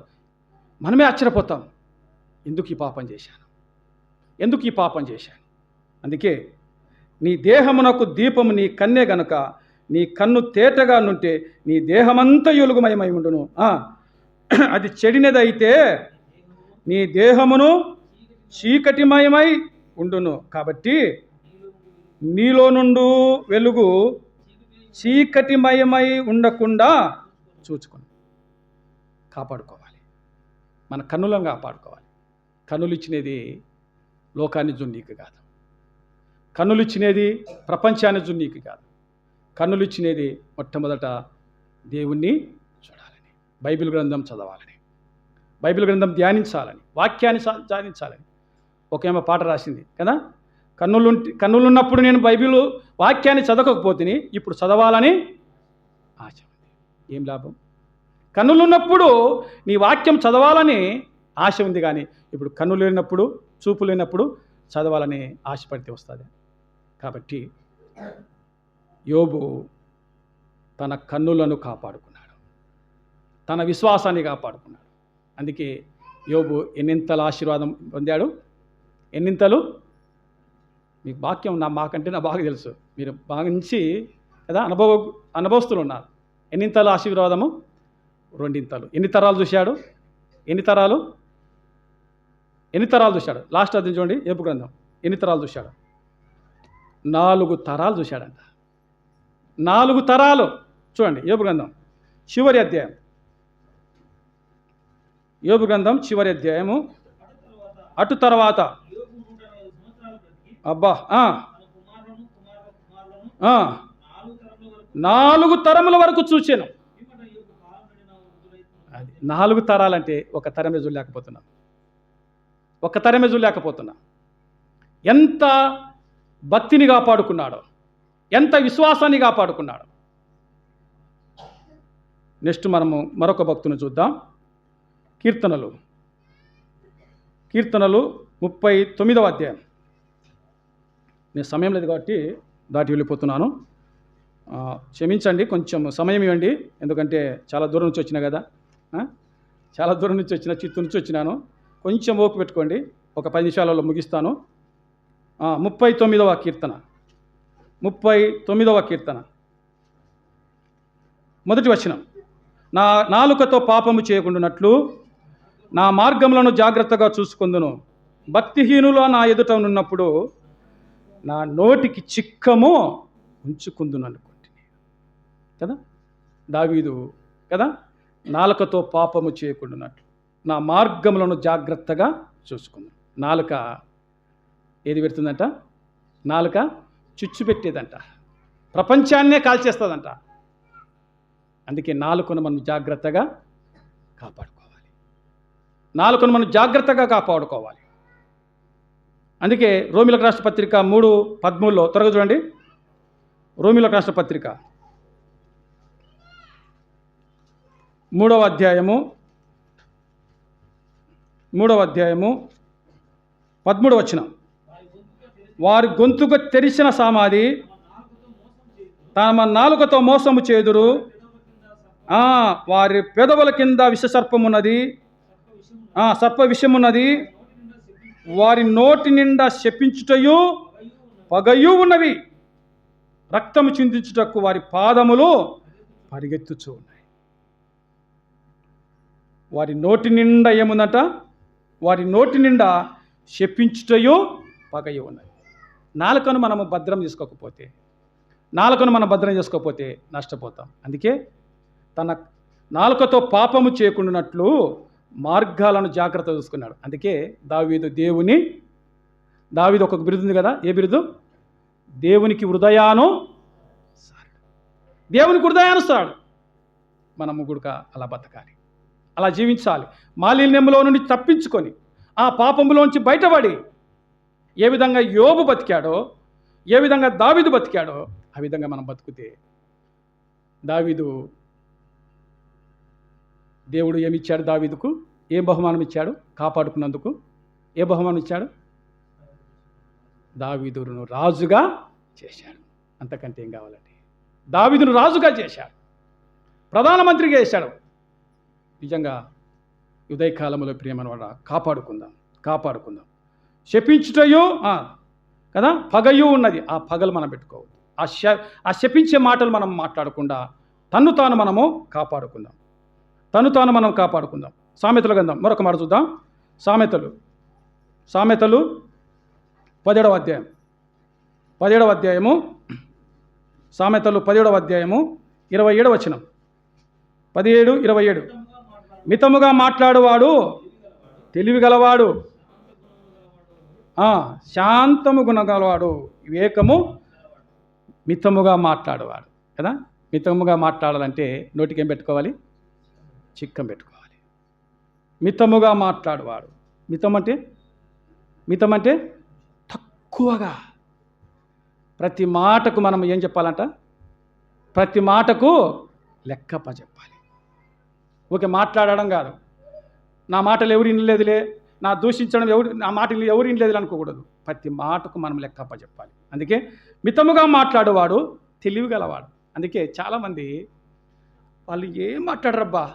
మనమే ఆశ్చర్యపోతాం, ఎందుకు ఈ పాపం చేశాను. అందుకే నీ దేహమునకు దీపము నీ కన్నే గనుక నీ కన్ను తేటగా నుంటే నీ దేహమంతా వెలుగుమయమై ఉండును. అది చెడినదైతే నీ దేహమును చీకటిమయమై ఉండును. కాబట్టి నీలో నుండు వెలుగు చీకటిమయమై ఉండకుండా చూచుకుని కాపాడుకోవాలి. మన కన్నులను కాపాడుకోవాలి. కన్నులు ఇచ్చినది లోకాన్ని జున్నీకి కాదు, కన్నులు ఇచ్చినది ప్రపంచాన్ని జున్నీకి కాదు. కన్నులు ఇచ్చినది మొట్టమొదట దేవుణ్ణి చూడాలని, బైబిల్ గ్రంథం చదవాలని, బైబిల్ గ్రంథం ధ్యానించాలని, వాక్యాన్ని ధ్యానించాలని. ఒకేమో పాట రాసింది కదా, కన్నులున్నప్పుడు నేను బైబిల్ వాక్యాన్ని చదవకపోతే ఇప్పుడు చదవాలని ఆశ ఉంది. ఏం లాభం? కన్నులున్నప్పుడు నీ వాక్యం చదవాలని ఆశ ఉంది, కానీ ఇప్పుడు కన్నులు లేనప్పుడు, చూపు లేనప్పుడు చదవాలని ఆశపడితే వస్తుంది. కాబట్టి యోబు తన కన్నులను కాపాడుకున్నాడు, తన విశ్వాసాన్ని కాపాడుకున్నాడు. అందుకే యోబు ఎన్నింతల ఆశీర్వాదం పొందాడు. ఎన్నింతలు? మీకు వాక్యం మాకంటే నా బాగా తెలుసు, మీరు బాగా నుంచి కదా అనుభవస్తులు ఉన్నారు. ఎన్నింతల ఆశీర్వాదము? 2 ఇంతలు. ఎన్ని తరాలు చూశాడు? ఎన్ని తరాలు చూశాడు? లాస్ట్ అది చూడండి, యోబు గ్రంథం. ఎన్ని తరాలు చూశాడు? 4 తరాలు చూశాడంట. 4 తరాలు చూడండి. యోబు గ్రంథం చివరి అధ్యాయం, యోబు గ్రంథం చివరి అధ్యాయము. అటు తర్వాత అబ్బా 4 తరముల వరకు చూచాను. అది 4 తరాలంటే ఒక తరమే చూడలేకపోతున్నా. ఎంత భక్తిని కాపాడుకున్నాడో, ఎంత విశ్వాసాన్ని కాపాడుకున్నాడో. నెక్స్ట్ మనము మరొక భక్తుని చూద్దాం. కీర్తనలు 39వ అధ్యాయం. నేను సమయం లేదు కాబట్టి దాటి వెళ్ళిపోతున్నాను, క్షమించండి, కొంచెం సమయం ఇవ్వండి. ఎందుకంటే చాలా దూరం నుంచి వచ్చినా కదా, చిత్తూరు నుంచి వచ్చినాను. కొంచెం ఓపిక పెట్టుకోండి, ఒక 10 నిమిషాలలో ముగిస్తాను. 39వ కీర్తన మొదటి వచనం. నా నాలుకతో పాపము చేయకుండానట్లు నా మార్గములను జాగ్రత్తగా చూసుకుందును. భక్తిహీనులు నా ఎదుట ఉన్నప్పుడు నా నోటికి చిక్కము ఉంచుకుందును అనుకుంటున్నాను. కదా. దావీదు కదా, నాలుకతో పాపము చేయకుండానట్లు నా మార్గములను జాగ్రత్తగా చూసుకుంది. నాలుక ఏది పెడుతుందంట? నాలుక చుచ్చు పెట్టేదంట, ప్రపంచాన్నే కాల్చేస్తుందంట. అందుకే నాలుకను మనం జాగ్రత్తగా కాపాడుకోవాలి. నాలుకను మనం జాగ్రత్తగా కాపాడుకోవాలి. అందుకే రోమిలకు రాష్ట్ర పత్రిక 3:13 త్వరగా చూడండి. రోమిలకు రాష్ట్ర పత్రిక 3వ అధ్యాయము 13వ వచనం. వారి గొంతుకు తెరిచిన సమాధి తమ నాలుకతో మోసము చేదురు, వారి పెదవుల కింద విషసర్పమున్నది, సర్ప విషమున్నది, వారి నోటి నిండా శపించుటయు పగయు ఉన్నవి, రక్తము చిందించుటకు వారి పాదములు పరిగెత్తుచూ ఉన్నాయి. వారి నోటి నిండా ఏముందట? వారి నోటి నిండా శపించుటయు పగయు ఉన్నది. నాలుకను మనము భద్రం చేసుకోకపోతే, నాలుకను మనం భద్రం చేసుకోకపోతే నష్టపోతాం. అందుకే తన నాలుకతో పాపము చేయకుండానట్లు మార్గాలను జాగ్రత్త చూసుకున్నాడు. అందుకే దావీదు ఒక బిరుదు ఉంది కదా. ఏ బిరుదు? దేవునికి హృదయానుసారుడు. మనము కూడా అలా బతకాలి, అలా జీవించాలి. మాలిన్యంలో నుండి తప్పించుకొని ఆ పాపంలోంచి బయటపడి ఏ విధంగా యోబు బతికాడో, ఏ విధంగా దావీదు బతికాడో ఆ విధంగా మనం బతుకుతే, దేవుడు ఏమిచ్చాడు? దావీదుకు ఏం బహుమానం ఇచ్చాడు? కాపాడుకున్నందుకు ఏ బహుమానం ఇచ్చాడు? దావీదును రాజుగా చేశాడు. అంతకంటే ఏం కావాలండి? దావీదును రాజుగా చేశాడు, ప్రధానమంత్రిగా చేశాడు. నిజంగా ఉదయకాలంలో ప్రియమైన కాపాడుకుందాం. శపించుటయో కదా, పగయు ఉన్నది. ఆ పగలు మనం పెట్టుకోవద్దు. ఆ శపించే మాటలు మనం మాట్లాడకుండా తన్ను తాను మనం కాపాడుకుందాం. సామెతల గ్రంథం మరొక మాట చూద్దాం. సామెతలు 17వ అధ్యాయము సామెతలు 17వ అధ్యాయము 27వ వచనం. 17:27. మితముగా మాట్లాడువాడు తెలివి గలవాడు, శాంతము గుణగలవాడు, వివేకము మితముగా మాట్లాడువాడు కదా. మితముగా మాట్లాడాలంటే నోటికి ఏం పెట్టుకోవాలి? చిక్కం పెట్టుకోవాలి. మితముగా మాట్లాడువాడు. మితం అంటే తక్కువగా. ప్రతి మాటకు మనం ఏం చెప్పాలంట? ప్రతి మాటకు లెక్కప్ప చెప్పాలి. ఓకే, మాట్లాడడం కాదు, నా మాటలు ఎవరు వినలేదులే, నా దూషించడం నా మాటలు ఎవరు వినలేదు అనుకోకూడదు. ప్రతి మాటకు మనం లెక్కప్ప చెప్పాలి. అందుకే మితముగా మాట్లాడేవాడు తెలివి గలవాడు. అందుకే చాలామంది వాళ్ళు ఏం మాట్లాడరబ్బా,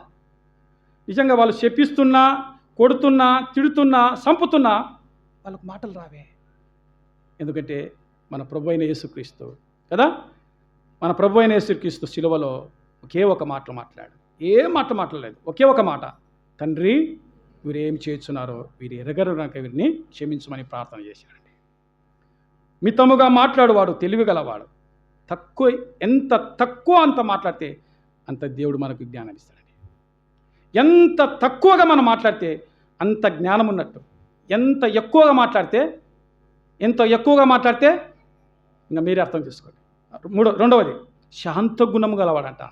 నిజంగా వాళ్ళు శపిస్తున్నా, కొడుతున్నా, తిడుతున్నా, సంపుతున్నా వాళ్ళకు మాటలు రావే. ఎందుకంటే మన ప్రభు అయిన యేసుక్రీస్తు కదా, మన ప్రభు అయిన యేసుక్రీస్తు శిలువలో ఒకే ఒక మాట మాట్లాడు. ఏ మాట మాట్లాడలేదు, ఒకే ఒక మాట. తండ్రి, వీరు ఏం చేస్తున్నారో వీరు ఎరగరు కనుక వీరిని క్షమించమని ప్రార్థన చేశాడండి. మితముగా మాట్లాడువాడు తెలివి గలవాడు. ఎంత తక్కువ అంత మాట్లాడితే అంత దేవుడు మనకు జ్ఞానం ఇస్తాడండి. ఎంత తక్కువగా మనం మాట్లాడితే అంత జ్ఞానం ఉన్నట్టు. ఎంత ఎక్కువగా మాట్లాడితే ఇంకా మీరే అర్థం చేసుకోండి. రెండవది శాంత గుణము గలవాడంట.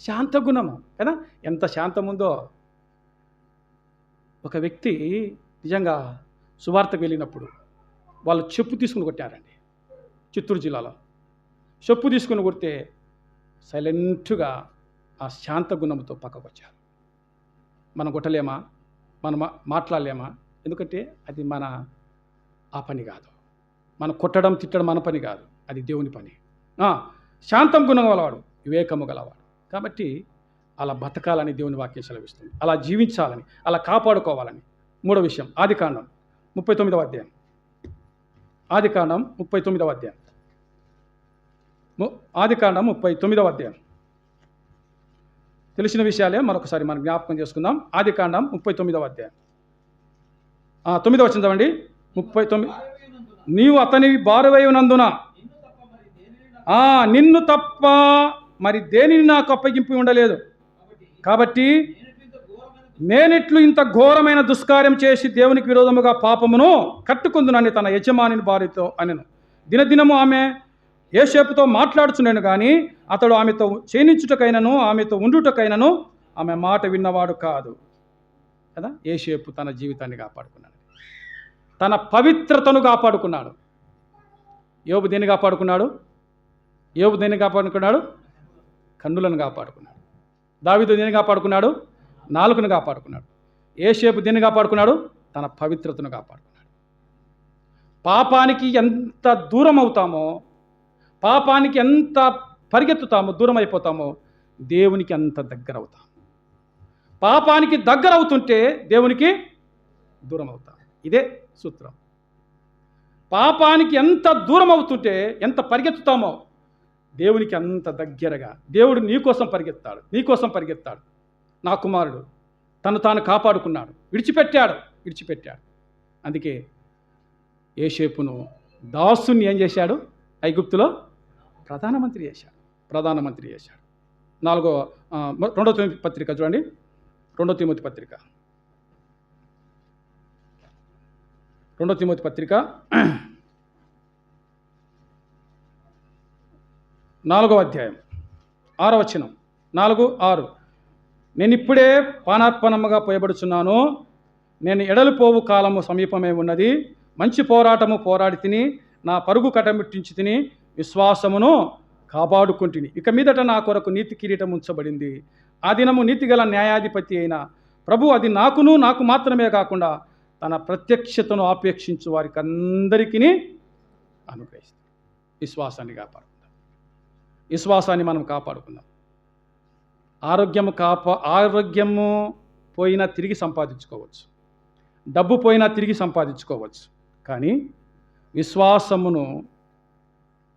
శాంత గుణము కదా, ఎంత శాంతం ఉందో. ఒక వ్యక్తి నిజంగా సువార్తకు వెళ్ళినప్పుడు వాళ్ళు చెప్పు తీసుకుని కొట్టారండి. చిత్తూరు జిల్లాలో చెప్పు తీసుకుని కొడితే సైలెంట్గా ఆ శాంత గుణంతో పక్కకు వచ్చారు. మనం కొట్టలేమా, మనం మాట్లాడలేమా? ఎందుకంటే అది ఆ పని కాదు. మనం కొట్టడం తిట్టడం మన పని కాదు, అది దేవుని పని. శాంతం గుణం గలవాడు, వివేకము గలవాడు. కాబట్టి అలా బతకాలని దేవుని వాక్యం సెలవిస్తుంది. అలా జీవించాలని, అలా కాపాడుకోవాలని. మూడో విషయం, ఆదికాండం 39వ అధ్యాయం. ఆదికాండం 39వ అధ్యాయం. ఆదికాండం 39వ అధ్యాయం. తెలిసిన విషయాలే మరొకసారి మనం జ్ఞాపకం చేసుకుందాం. ఆదికాండం 39వ అధ్యాయం 9వ వచనం చదవండి. 39. నీవు అతని బారువైనందున నిన్ను తప్ప మరి దేనిని నాకు అప్పగింపు ఉండలేదు. కాబట్టి నేనిట్లు ఇంత ఘోరమైన దుష్కార్యం చేసి దేవునికి విరోధముగా పాపమును కట్టుకుందునని తన యజమానిని భార్యతో అనెను. దినదినము ఆమె యోసేపుతో మాట్లాడుచున్నాను కానీ అతడు ఆమెతో చేయించుటకైనను ఆమెతో ఉండుటకైనను ఆమె మాట విన్నవాడు కాదు కదా. యోసేపు తన జీవితాన్ని కాపాడుకున్నాడు, తన పవిత్రతను కాపాడుకున్నాడు. యోబు దేన్ని కాపాడుకున్నాడు? యోబు దేన్ని కాపాడుకున్నాడు? కన్నులను కాపాడుకున్నాడు. దావీదు దేన్ని కాపాడుకున్నాడు? నాలుకను కాపాడుకున్నాడు. యోసేపు దేన్ని కాపాడుకున్నాడు? తన పవిత్రతను కాపాడుకున్నాడు. పాపానికి ఎంత దూరం అవుతామో, పాపానికి ఎంత పరిగెత్తుతామో, దూరం అయిపోతామో, దేవునికి అంత దగ్గర అవుతాం. పాపానికి దగ్గర అవుతుంటే దేవునికి దూరం అవుతాం. ఇదే సూత్రం. పాపానికి ఎంత దూరం అవుతుంటే, ఎంత పరిగెత్తుతామో దేవునికి అంత దగ్గరగా. దేవుడు నీకోసం పరిగెత్తాడు. నా కుమారుడు తను తాను కాపాడుకున్నాడు, విడిచిపెట్టాడు. అందుకే యోసేపును దాసుని ఏం చేశాడు? ఐగుప్తులో ప్రధానమంత్రి చేశాడు. 2 తిమోతి పత్రిక చూడండి. 2 తిమోతి పత్రిక 4వ అధ్యాయం 6వ వచనం. 4:6 నేనిప్పుడే పానార్పణముగా పోయబడుచున్నాను. నేను ఎడలిపోవు కాలము సమీపమే ఉన్నది. మంచి పోరాటము పోరాడి తిని, నా పరుగు కటముట్టించి తిని, విశ్వాసమును కాపాడుకుంటుని. ఇక మీదట నా కొరకు నీతి కిరీటం ఉంచబడింది. ఆ దినము నీతిగల న్యాయాధిపతి అయిన ప్రభు అది నాకు మాత్రమే కాకుండా తన ప్రత్యక్షతను ఆపేక్షించు వారికి అందరికీ అనుగ్రహిస్తాడు. విశ్వాసాన్ని మనం కాపాడుకుందాం. ఆరోగ్యము పోయినా తిరిగి సంపాదించుకోవచ్చు, డబ్బు పోయినా తిరిగి సంపాదించుకోవచ్చు. కానీ విశ్వాసమును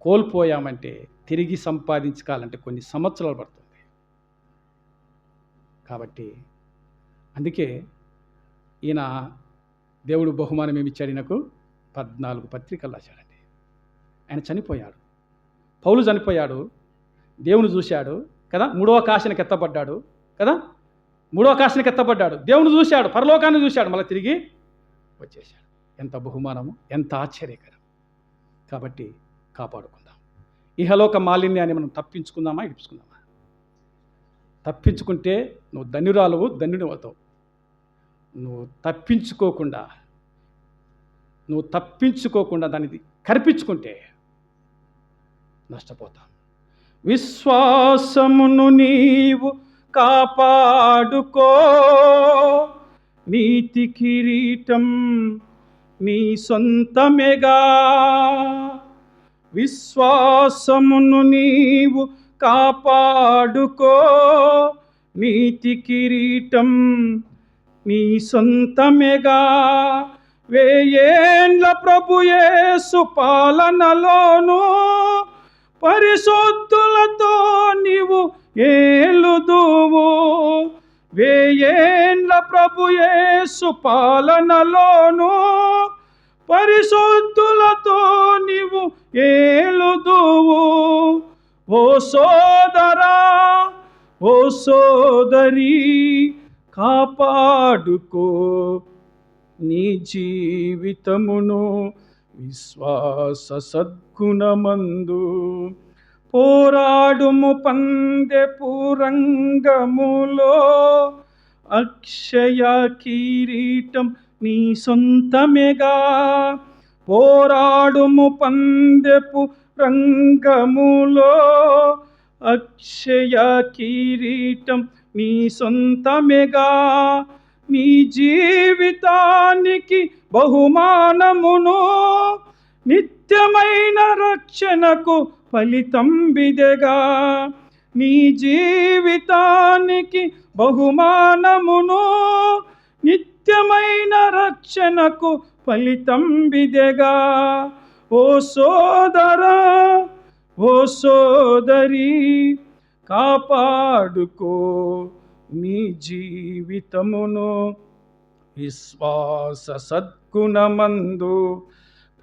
కోల్పోయామంటే తిరిగి సంపాదించుకోవాలంటే కొన్ని సంవత్సరాలు పడుతుంది. కాబట్టి అందుకే ఈయన దేవుడు బహుమానం ఏమి ఇచ్చాడు? ఈయనకు 14 పత్రికలు రాశాడండి. ఆయన చనిపోయాడు, పౌలు చనిపోయాడు, దేవుని చూశాడు కదా, 3వ ఆకాశానికి ఎత్తబడ్డాడు కదా, 3వ ఆకాశానికి ఎత్తబడ్డాడు, దేవుని చూశాడు, పరలోకాన్ని చూశాడు, మళ్ళీ తిరిగి వచ్చేశాడు. ఎంత బహుమానము, ఎంత ఆశ్చర్యకరం. కాబట్టి కాపాడుకుందాం. ఇహలోక మాలిన్యాన్ని మనం తప్పించుకుందామా, ఇడుపుకుందామా? తప్పించుకుంటే నువ్వు ధన్యుడు అవుతావు. నువ్వు తప్పించుకోకుండా దాన్ని కరిపించుకుంటే నష్టపోతాం. విశ్వాసమును నీవు కాపాడుకో, నీతి కిరీటం నీ సొంతమేగా. విశ్వాసమును నీవు కాపాడుకో, నీతి కిరీటం నీ సొంతమేగా. 1000 ఏండ్ల ప్రభు యేసు పాలనలోను పరిశుద్ధులతో నీవు ఏలుదువు. 1000 ఏండ్ల ప్రభు యేసు పాలనలోను పరిశుద్ధులతో నీవు ఏలుదువు. ఓ సోదరా, ఓ సోదరి, కాపాడుకో నీ జీవితమును విశ్వాస సద్గుణమందు. పోరాడుము పందెపు రంగములో, అక్షయ కిరీటం నీ సొంతమేగా. పోరాడుము పందెపు రంగములో, అక్షయ కిరీటం నీ సొంతమేగా. నీ జీవితానికి బహుమానమును, నిత్యమైన రక్షణకు ఫలితం బిదెగా. నీ జీవితానికి బహుమానమును, నిత్యమైన రక్షణకు ఫలితం బిదెగా. ఓ సోదరా, ఓ సోదరి, కాపాడుకో నీ జీవితమును విశ్వాస సద్గుణమందు.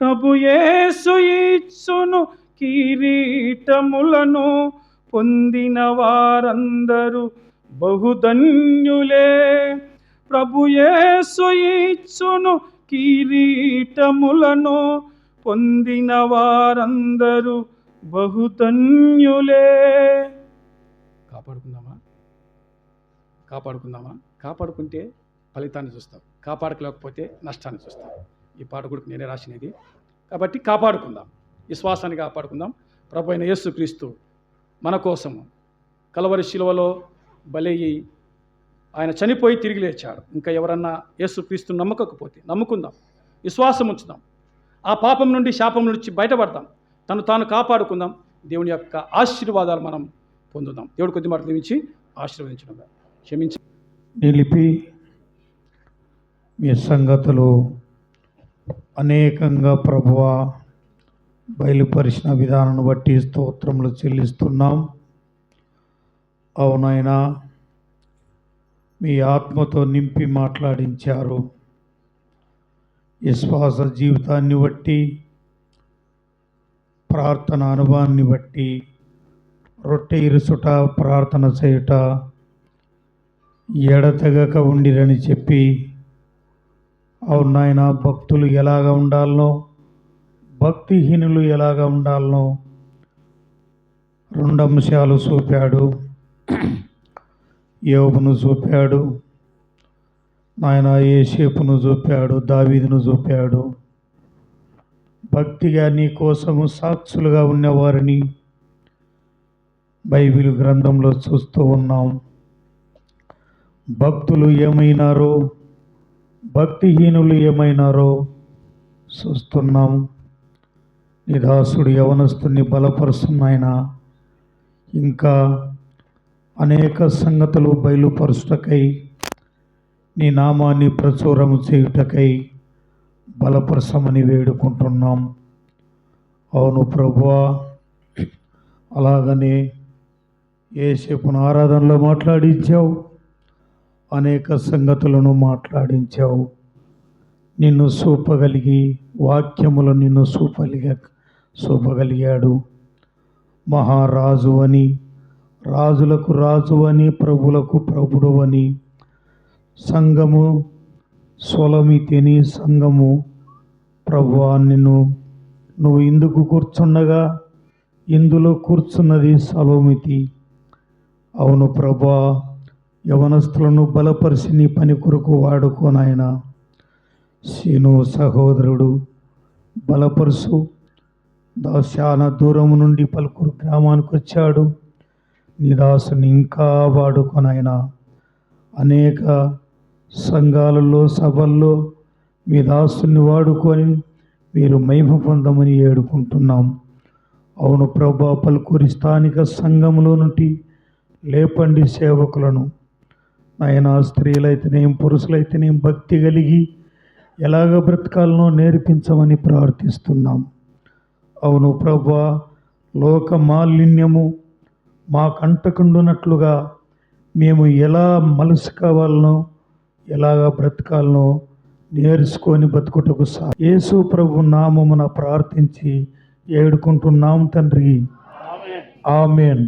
ప్రభు యేసు ఇచ్చును కిరీటములను, పొందిన వారందరూ బహుధన్యులే. ప్రభు యేసు ఇచ్చును కిరీటములను, పొందిన వారందరూ బహుధన్యులే. కాపాడుకుంటే ఫలితాన్ని చూస్తాం, కాపాడుకోలేకపోతే నష్టాన్ని చూస్తాం. ఈ పాట కూడా నేనే రాసినది. కాబట్టి కాపాడుకుందాం, విశ్వాసాన్ని కాపాడుకుందాం. ప్రభు అయిన యేసుక్రీస్తు మన కోసము కలవరి శిలువలో బలయ్యి ఆయన చనిపోయి తిరిగి లేచాడు. ఇంకా ఎవరన్నా యేసుక్రీస్తుని నమ్మకపోతే నమ్ముకుందాం, విశ్వాసం ఉంచుదాం, ఆ పాపం నుండి శాపం నుంచి బయటపడదాం, తాను కాపాడుకుందాం. దేవుని యొక్క ఆశీర్వాదాలు మనం పొందుదాం. దేవుడు కొద్ది మాట దీవించి ఆశీర్వదించడం క్షమించి నిలిపి మీ సంగతులు అనేకంగా ప్రభువా బయలుపరిచిన విధానాన్ని బట్టి స్తోత్రములు చెల్లిస్తున్నాం. అవునైనా మీ ఆత్మతో నింపి మాట్లాడించారు. విశ్వాస జీవితాన్ని బట్టి, ప్రార్థన అనుభవాన్ని బట్టి, రొట్టె ఇరుసుట, ప్రార్థన చేయుట ఎడతెగక ఉండిరని చెప్పి, అవునాయన భక్తులు ఎలాగ ఉండాలనో, భక్తిహీనులు ఎలాగ ఉండాలనో 2 అంశాలు చూపాడు. యోబును చూపాడు, నాయన యోసేపును చూపాడు, దావీదును చూపాడు. భక్తిగా నీ కోసము సాక్షులుగా ఉన్నవారిని బైబిల్ గ్రంథంలో చూస్తూ ఉన్నాం. భక్తులు ఏమైనారో, భక్తిహీనులు ఏమైనారో చూస్తున్నాం. నీ దాసుడు యవనస్తుని బలపరుస్తున్నాయన, ఇంకా అనేక సంగతులు బయలుపరుచుటకై, నీ నామాన్ని ప్రచురము చేయుటకై బలపరచమని వేడుకుంటున్నాం. అవును ప్రభువా, అలాగనే యేసేపును ఆరాధనలో మాట్లాడించావు, అనేక సంగతులను మాట్లాడించావు. నిన్ను చూపగలిగి, వాక్యములు నిన్ను చూపగలిగాడు. మహారాజు అని, రాజులకు రాజు అని, ప్రభులకు ప్రభుడు అని, సంఘము సొలమితిని సంఘము ప్రభువా నువ్వు ఇందుకు కూర్చుండగా ఇందులో కూర్చున్నది సలోమితి. అవును ప్రభువా, యవనస్తులను బలపరిచి నీ పని కొరకు వాడుకోనాయన. శీను సహోదరుడు బలపరుసు, చాలా దూరం నుండి పలుకురు గ్రామానికి వచ్చాడు. నీ దాసుని ఇంకా వాడుకొనైనా అనేక సంఘాలలో, సభల్లో మీ దాసుని వాడుకొని మీరు మహిమ పొందమని వేడుకుంటున్నాం. అవును ప్రభా, పలుకురి స్థానిక సంఘంలో నుండి లేపండి సేవకులను. నాయన స్త్రీలైతేనేం, పురుషులైతేనేం భక్తి కలిగి ఎలాగ బ్రతకాలనో నేర్పించమని ప్రార్థిస్తున్నాం. అవును ప్రభువా, లోక మాలిన్యము మా కంటకుండునట్లుగా మేము ఎలా మలుసుకోవాలనో, ఎలాగ బ్రతకాలనో నేర్చుకొని బతుకుటకు యేసు ప్రభు నామమున ప్రార్థించి వేడుకుంటున్నాం తండ్రి. ఆమేన్.